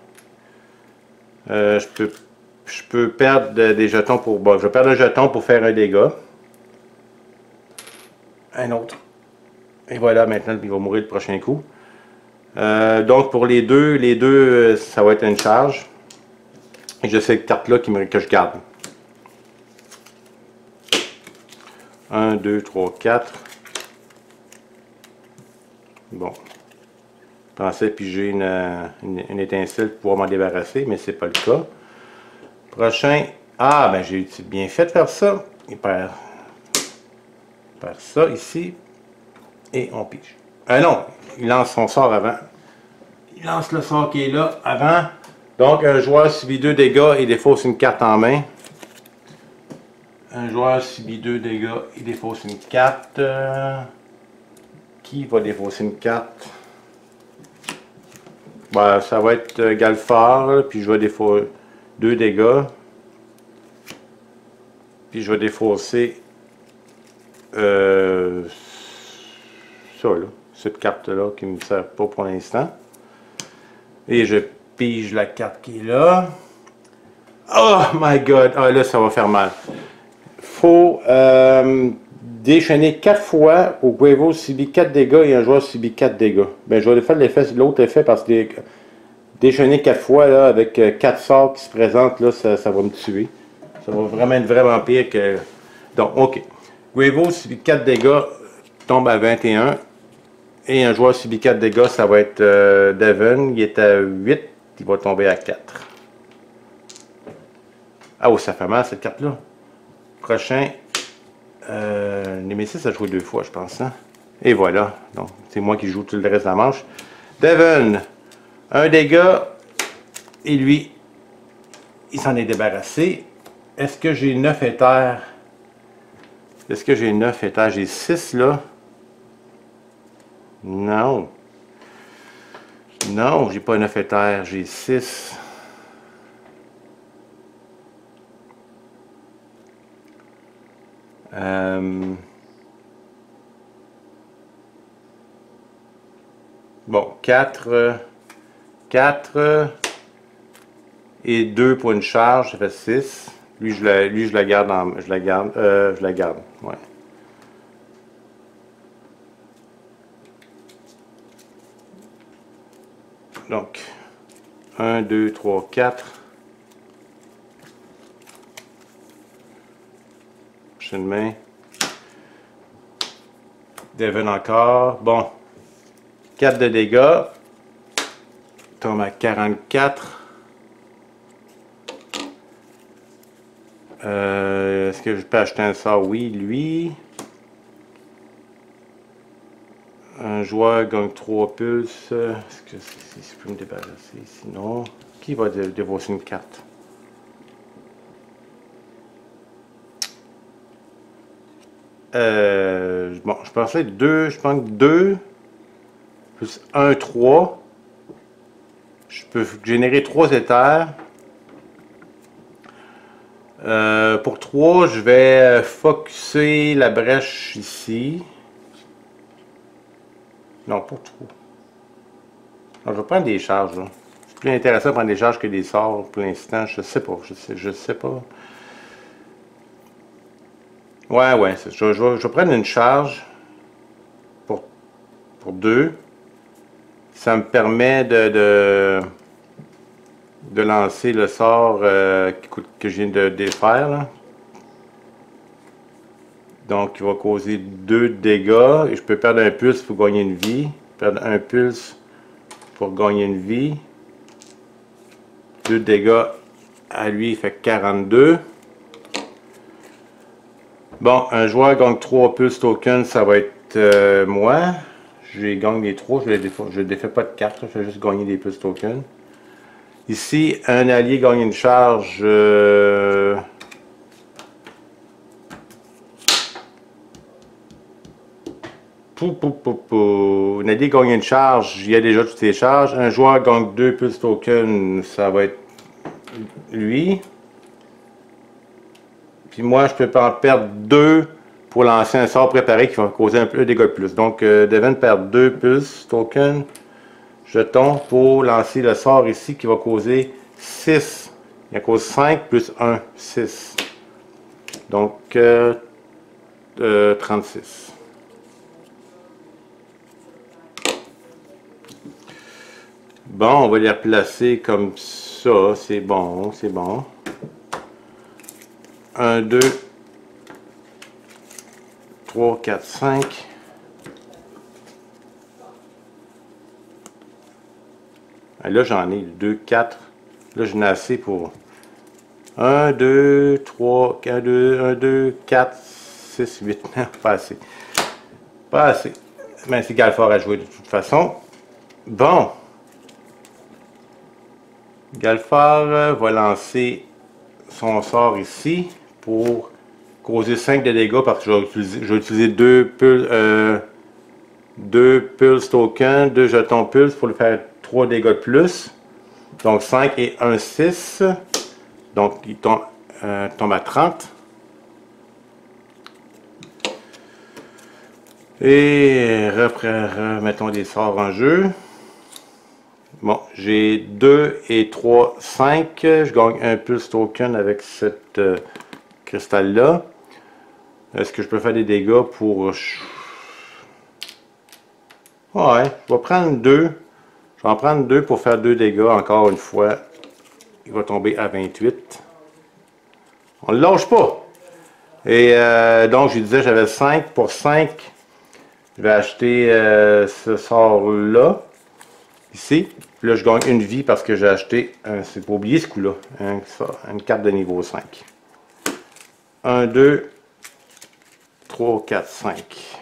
Je peux perdre des jetons pour... Bon, je vais perdre un jeton pour faire un dégât. Un autre. Et voilà, maintenant il va mourir le prochain coup. Donc pour les deux, ça va être une charge. Et j'ai cette carte-là que je garde. 1, 2, 3, 4. Bon. Je pensais piger une étincelle pour pouvoir m'en débarrasser, mais c'est pas le cas. Prochain. Ah, ben j'ai bien fait de faire ça. Il perd ça ici. Et on pige. Non, il lance son sort avant. Il lance le sort qui est là avant. Donc, un joueur subit 2 dégâts et défausse une carte en main. Un joueur subit 2 dégâts et défausse une carte. Qui va défausser une carte? Ben, ça va être Galfard, puis je vais défausser 2 dégâts. Puis je vais défausser ça là, cette carte-là qui ne me sert pas pour l'instant. Et je pige la carte qui est là. Oh my god! Ah là, ça va faire mal. Faut déchaîner 4 fois. Au Guevo subit 4 dégâts et un joueur subit 4 dégâts. Ben, je vais faire l'autre effet parce que déchaîner 4 fois là, avec 4 sorts qui se présentent, là, ça va me tuer. Ça va vraiment être vraiment pire que... Donc, ok. Guevo subit 4 dégâts, tombe à 21. Et un joueur subit 4 dégâts, ça va être Devon. Il est à 8, il va tomber à 4. Ah oh, ça fait mal cette carte-là. Prochain. Nemesis a joué 2 fois, je pense. Hein? Et voilà. Donc, c'est moi qui joue tout le reste de la manche. Devon, 1 dégât. Et lui, il s'en est débarrassé. Est-ce que j'ai 9 éthers? Est-ce que j'ai 9 éthers? J'ai 6 là. Non. Non, j'ai pas 9 éthers, j'ai 6. Bon, 4 et 2 pour une charge, ça fait 6. Lui, je la garde, je la garde, ouais. Donc, 1, 2, 3, 4. Prochaine main. Devon encore. Bon. 4 de dégâts. Tombe à 44. Est-ce que je peux acheter un sort? Oui, lui. Un joueur gagne 3 pulses. Est-ce que si je peux me débarrasser? Sinon, qui va dévoiler une carte? Bon, je pensais 2. Je pense 2 plus 1, 3. Je peux générer 3 éthers. Pour 3, je vais focusser la brèche ici. Non, pour 3. Alors, je vais prendre des charges. C'est plus intéressant de prendre des charges que des sorts pour l'instant. Je sais pas. Je sais pas. Ouais. Je vais prendre une charge pour 2. Ça me permet de lancer le sort que je viens de défaire. Là. Donc, il va causer 2 dégâts. Et je peux perdre un pulse pour gagner une vie. Perdre un pulse pour gagner une vie. 2 dégâts à lui, il fait 42. Bon, un joueur gagne 3 pulse tokens, ça va être moi. Je gagne les 3, je ne défais pas de carte, je fais juste gagner des pulse tokens. Ici, un allié gagne une charge. Nadie gagne une charge, il y a déjà toutes les charges. Un joueur gagne 2 pulse tokens, ça va être lui. Puis moi, je peux en perdre 2 pour lancer un sort préparé qui va causer un peu de dégâts de plus. Donc, Devin perd 2 pulse tokens, jetons, pour lancer le sort ici qui va causer 6. Il cause 5 plus 1, 6. Donc, 36. Bon, on va les replacer comme ça. C'est bon, c'est bon. 1, 2, 3, 4, 5. Là, j'en ai 2, 4. Là, j'en ai assez pour 1, 2, 3, 1, 2, 4, 6, 8. Non, pas assez. Pas assez. Mais c'est Galfard à jouer de toute façon. Bon. Galfard va lancer son sort ici pour causer 5 de dégâts parce que je vais utiliser 2 pulse tokens, 2 jetons pulse pour lui faire 3 dégâts de plus. Donc 5 et 1, 6. Donc il tombe à 30. Et remettons des sorts en jeu. Bon, j'ai 2 et 3, 5. Je gagne un pulse token avec cette cristal-là. Est-ce que je peux faire des dégâts pour... Ouais, je vais prendre 2. Je vais en prendre 2 pour faire 2 dégâts encore une fois. Il va tomber à 28. On ne le lâche pas. Et donc, je disais, j'avais 5. Pour 5, je vais acheter ce sort-là. Ici. Puis là, je gagne une vie parce que j'ai acheté, c'est pas oublier ce coup-là, une carte de niveau 5. 1, 2, 3, 4, 5.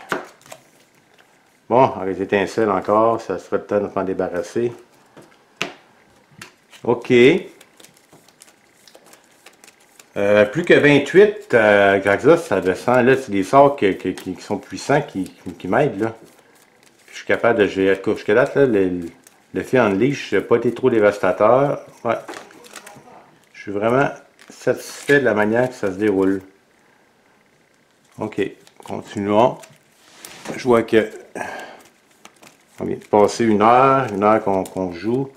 Bon, avec les étincelles encore, ça serait le temps de m'en débarrasser. OK. Plus que 28, grâce à ça descend. Là, c'est des sorts qui sont puissants qui m'aident. Là. Je suis capable de gérer. Jusqu'à date, là, le fait Unleash n'a pas été trop dévastateur. Ouais. Je suis vraiment satisfait de la manière que ça se déroule. OK. Continuons. Je vois que on vient de passer une heure qu'on joue.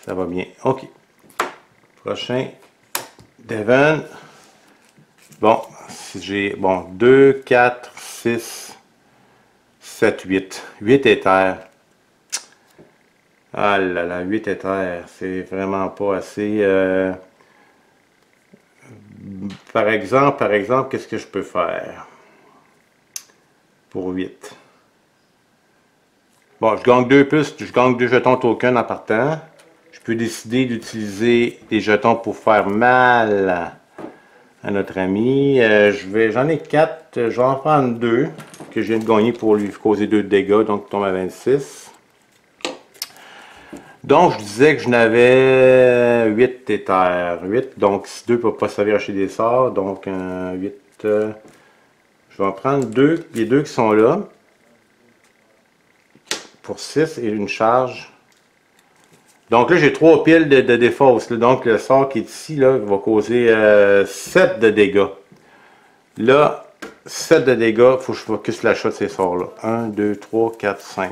Ça va bien. OK. Prochain. Devin. Bon, si j'ai. Bon, 2, 4, 6, 7, 8. 8 éthers. Ah là là, 8 éthers. C'est vraiment pas assez. Par exemple, qu'est-ce que je peux faire pour 8? Bon, je gagne 2 plus, je gagne 2 jetons token en partant. Je peux décider d'utiliser des jetons pour faire mal à notre ami. J'en ai 4, je vais en prendre 2 que je viens de gagner pour lui causer 2 de dégâts, donc il tombe à 26. Donc, je disais que je n'avais 8 éthers. 8, donc 2 ne peuvent pas servir à acheter des sorts. Donc, 8. Je vais en prendre 2, les 2 qui sont là. Pour 6 et une charge. Donc là, j'ai 3 piles de défausse. Donc, le sort qui est ici là, va causer 7 de dégâts. Là, 7 de dégâts, il faut que je focus l'achat de ces sorts-là. 1, 2, 3, 4, 5.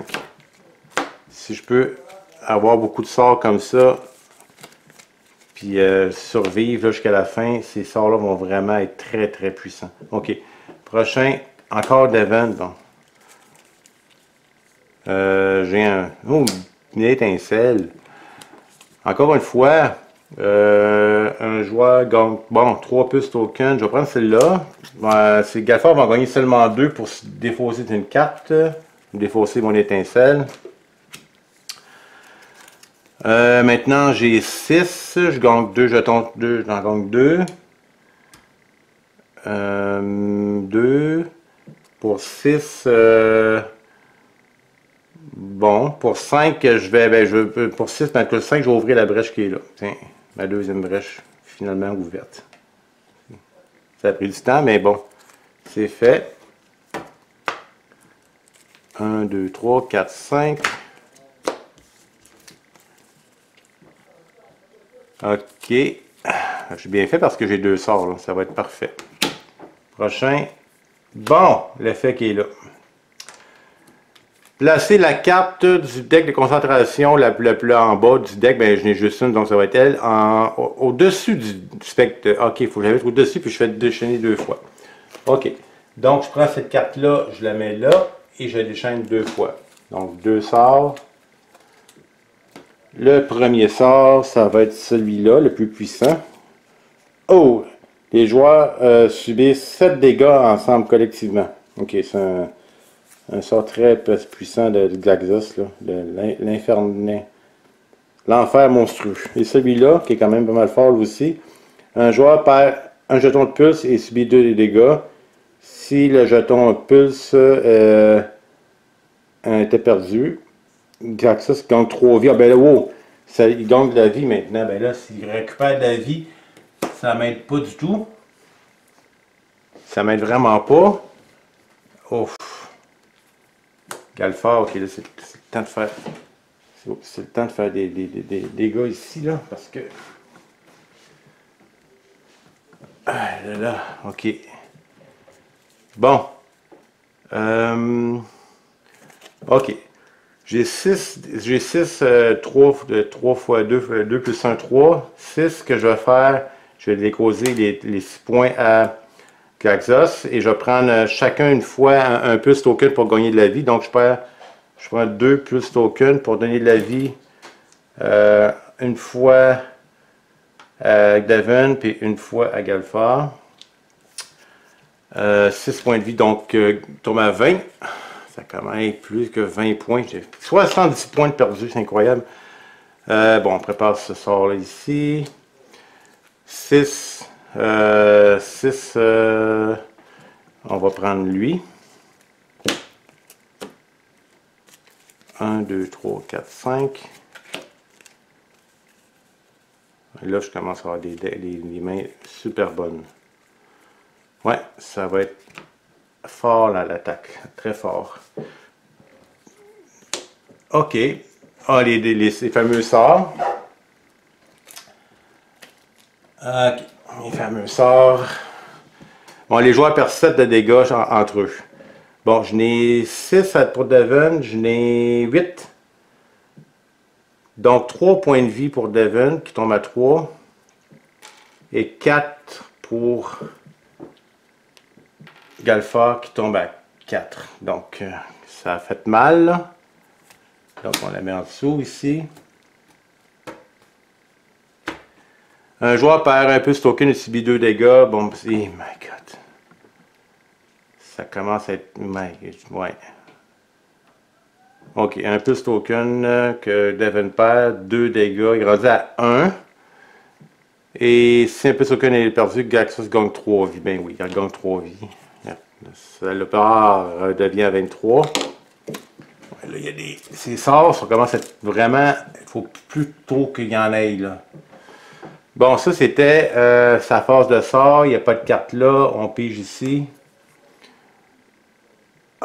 Si je peux avoir beaucoup de sorts comme ça, puis survivre jusqu'à la fin, ces sorts-là vont vraiment être très très puissants. OK. Prochain, encore Devin. Bon. J'ai une étincelle. Encore une fois, un joueur gagne, bon, 3 plus tokens. Je vais prendre celle-là. Galfard va gagner seulement 2 pour défausser une carte. Défausser mon étincelle. Maintenant, j'ai 6. Je gagne 2 jetons. J'en gagne 2. 2. Pour 6. Bon, pour 5, pour 6, pour 5, je vais ouvrir la brèche qui est là. Tiens, ma deuxième brèche, finalement ouverte. Ça a pris du temps, mais bon, c'est fait. 1, 2, 3, 4, 5. OK. J'ai bien fait parce que j'ai 2 sorts, là. Ça va être parfait. Prochain. Bon, l'effet qui est là. Placez la carte du deck de concentration la plus en bas du deck. Ben, je n'ai juste une, donc ça va être elle. Au-dessus du spectre. OK, il faut que je la mette au-dessus, puis je fais déchaîner 2 fois. OK. Donc, je prends cette carte-là, je la mets là, et je la déchaîne 2 fois. Donc, 2 sorts. Le premier sort, ça va être celui-là, le plus puissant. Oh! Les joueurs subissent 7 dégâts ensemble collectivement. OK, c'est un sort très puissant de Xaxos, là, de l'enfer monstrueux. Et celui-là, qui est quand même pas mal fort aussi, un joueur perd un jeton de pulse et subit 2 dégâts. Si le jeton pulse était perdu, Xaxos gagne 3 vies. Ah ben là, wow! Ça, il gagne de la vie maintenant. Ben là, s'il récupère de la vie, ça m'aide pas du tout. Ça m'aide vraiment pas. Ouf. Galfard, ok, là, c'est le temps de faire. C'est le temps de faire des dégâts ici, là, parce que. Ah là, ok. Bon. Ok. J'ai 6, 3 fois 2 plus 1, 3. 6 que je vais faire. Je vais déposer les 6 points à Xaxos et je vais prendre chacun une fois un plus token pour gagner de la vie. Donc je prends 2 plus tokens pour donner de la vie une fois à Devon puis une fois à Galfard. 6 points de vie, donc tombe à 20. Ça commence plus que 20 points. J'ai 70 points de perdu, c'est incroyable. Bon, on prépare ce sort-là ici. 6. 6. On va prendre lui. 1, 2, 3, 4, 5. Et là, je commence à avoir des mains super bonnes. Ouais, ça va être fort là, l'attaque. Très fort. OK. Ah, ces fameux sorts. OK. Les fameux sorts. Bon, les joueurs perdent 7 de dégâts entre eux. Bon, je n'ai 6 pour Devon, je n'ai 8. Donc, 3 points de vie pour Devon, qui tombe à 3. Et 4 pour Galfard, qui tombe à 4. Donc, ça a fait mal, là. Donc, on la met en dessous, ici. Un joueur perd un peu ce token et subit 2 dégâts. Bon, oh my god. Ça commence à être... Ouais. Ok, un plus token que Devon perd, 2 dégâts, il est rendu à 1. Et si un plus token est perdu, Xaxos gagne 3 vies. Ben oui, il gagne 3 vies. Le part devient à 23. Ouais, là, il y a ces sorts, ça commence à être vraiment... Il faut plutôt qu'il y en ait, là. Bon, ça c'était sa phase de sort, il n'y a pas de carte là, on pige ici.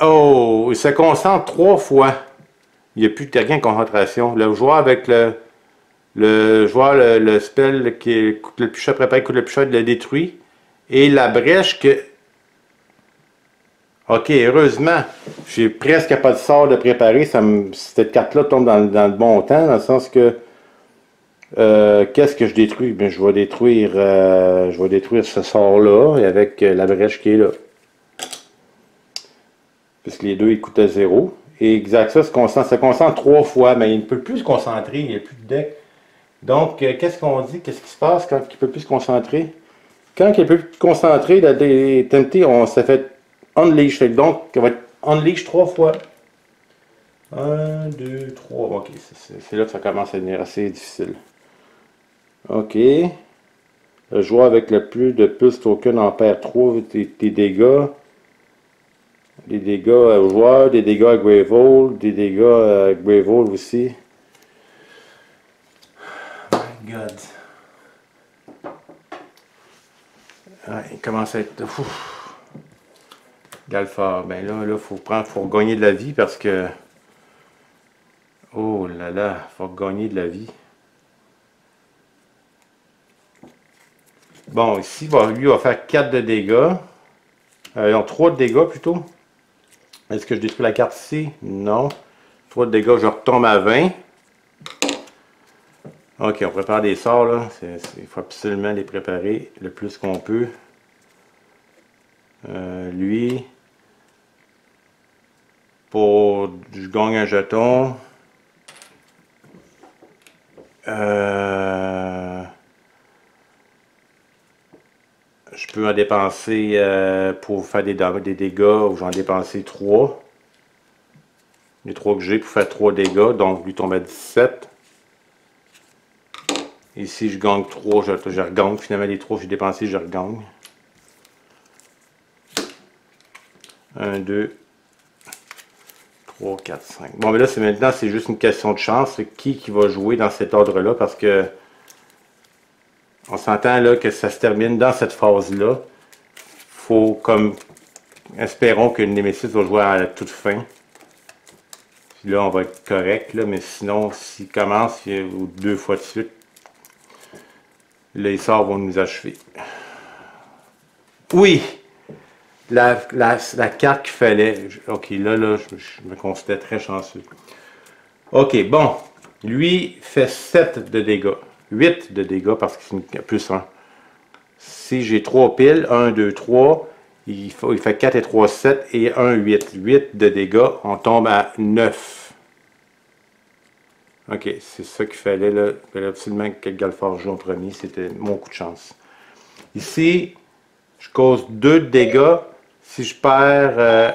Oh, il se concentre 3 fois. Il n'y a plus de rien de concentration. Le joueur avec le spell qui coûte le plus cher, préparé, coûte le plus cher, il le détruit. Et la brèche que... Ok, heureusement, j'ai presque pas de sort de préparer. Cette carte-là tombe dans le bon temps, dans le sens que... qu'est-ce que je détruis? Ben, je vais détruire ce sort-là avec la brèche qui est là. Puisque les deux, ils coûtaient 0. Et Xaxos se concentre 3 fois, mais il ne peut plus se concentrer, il n'y a plus de deck. Donc, qu'est-ce qu'on dit? Qu'est-ce qui se passe quand il ne peut plus se concentrer? Quand il ne peut plus se concentrer, la TMT, ça fait Unleash. Donc, il va être Unleash 3 fois. 1, 2, 3. Ok, c'est là que ça commence à devenir assez difficile. Ok. Le joueur avec le plus de plus token en perd 3 des dégâts. Des dégâts au joueur, des dégâts à Greyvold, des dégâts à Greyvold aussi. Oh my god. Ouais, il commence à être... Ouf. Galfard. Ben là, faut gagner de la vie parce que. Oh là là, faut gagner de la vie. Bon, ici, lui va faire 4 de dégâts. Non, 3 de dégâts plutôt. Est-ce que je détruis la carte ici? Non. 3 de dégâts, je retombe à 20. Ok, on prépare des sorts là. Il faut absolument les préparer le plus qu'on peut. Lui. Je gagne un jeton. Je peux en dépenser pour faire des dégâts, ou j'en dépenser 3. Les 3 que j'ai pour faire 3 dégâts, donc lui tombe à 17. Ici je gagne 3, je regagne. Finalement les 3 que j'ai dépensés, je regagne. 1, 2, 3, 4, 5. Bon, mais là, maintenant, c'est juste une question de chance. Qui va jouer dans cet ordre-là, parce que on s'entend là que ça se termine dans cette phase-là. Faut comme. Espérons que le Némésis va jouer à la toute fin. Puis là, on va être correct, là, mais sinon, s'il commence 2 fois de suite, les sorts vont nous achever. Oui! La carte qu'il fallait. Ok, là, je me considère très chanceux. Ok, bon. Lui fait 7 de dégâts. 8 de dégâts parce que c'est une plus 1. Si j'ai 3 piles, 1, 2, 3, il fait 4 et 3, 7 et 1, 8. 8 de dégâts, on tombe à 9. Ok, c'est ça qu'il fallait là. Il fallait absolument que Galfard joue en premier, c'était mon coup de chance. Ici, je cause 2 de dégâts. Si je perds. À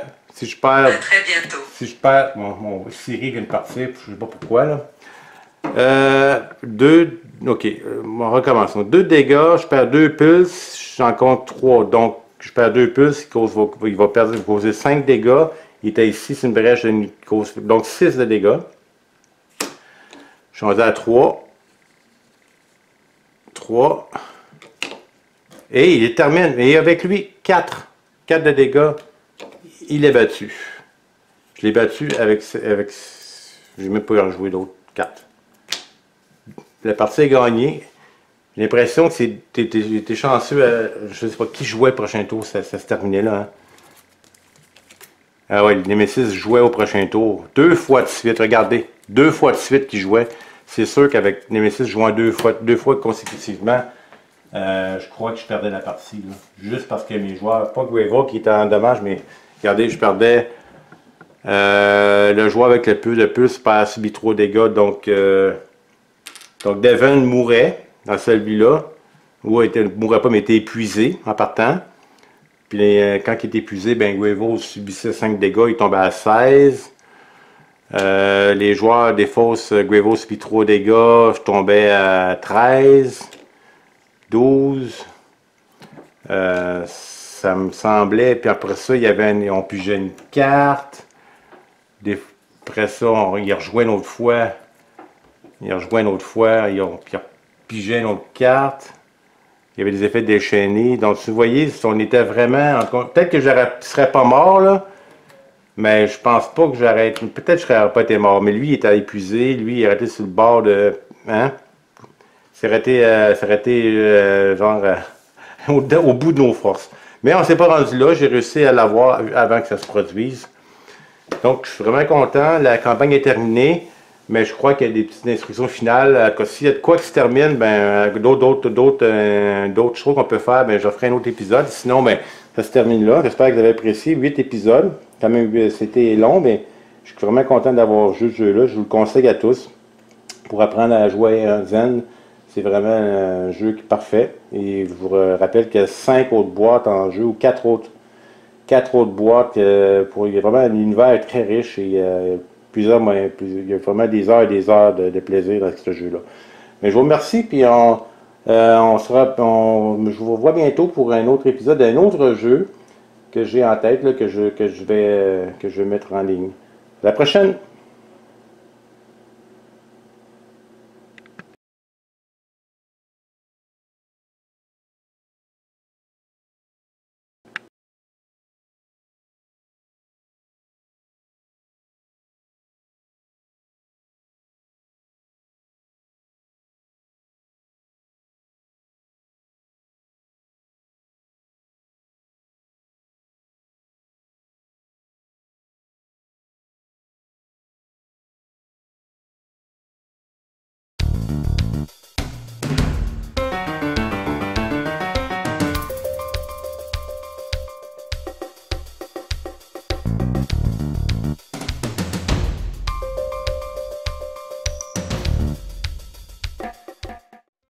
très bientôt. Si je perds. Mon Siri vient de partir, je ne sais pas pourquoi là. 2. Ok, on recommence. 2 dégâts, je perds 2 pulses, j'en compte 3. Donc, je perds 2 pulses, il va causer 5 dégâts. Il était ici, c'est une brèche, donc 6 de dégâts. Je suis rendu à 3. 3. Et il termine. Et avec lui, 4. 4 de dégâts. Il est battu. Je l'ai battu avec j'ai même pas rejoué d'autres 4. La partie est gagnée. J'ai l'impression que t'es chanceux. Je sais pas qui jouait le prochain tour. Ça se terminait là. Hein. Ah ouais, le Némésis jouait au prochain tour. 2 fois de suite. Regardez. 2 fois de suite qu'il jouait. C'est sûr qu'avec Némésis jouant 2 fois consécutivement, je crois que je perdais la partie. Là. Juste parce que mes joueurs, pas Gueva qui était en dommage, mais regardez, je perdais. Le joueur avec le plus de puces a subi trop de dégâts. Donc Devon mourait dans celui-là. Ou ne mourait pas, mais était épuisé en partant. Puis quand il était épuisé, ben Gueva subissait 5 dégâts, il tombait à 16. Les joueurs des fausses, Gueva subit 3 dégâts, je tombais à 13. 12. Ça me semblait. Puis après ça, il y avait on pigeait une carte. Après ça, il rejoint une autre fois. Il pigeait une autre carte. Il y avait des effets déchaînés. Donc, vous voyez, si on était vraiment. Peut-être que je ne serais pas mort, là. Mais je pense pas que j'aurais. Peut-être que je n'aurais pas été mort. Mais lui, il était épuisé. Lui, il aurait été sur le bord de. Hein? Ça aurait été genre au bout de nos forces. Mais on ne s'est pas rendu là. J'ai réussi à l'avoir avant que ça se produise. Donc, je suis vraiment content. La campagne est terminée. Mais je crois qu'il y a des petites instructions finales. S'il y a de quoi qui se termine, ben, d'autres choses qu'on peut faire, ben, je ferai un autre épisode. Sinon, ben, ça se termine là. J'espère que vous avez apprécié. 8 épisodes. Quand même, c'était long, mais je suis vraiment content d'avoir joué ce jeu-là. Je vous le conseille à tous pour apprendre à jouer à Zen. C'est vraiment un jeu qui est parfait. Et je vous rappelle qu'il y a 5 autres boîtes en jeu, ou 4 autres boîtes. Il y a vraiment un univers très riche et il y a vraiment des heures et des heures de plaisir dans ce jeu-là. Mais je vous remercie, puis je vous revois bientôt pour un autre épisode d'un autre jeu que j'ai en tête, là, que je vais mettre en ligne. À la prochaine!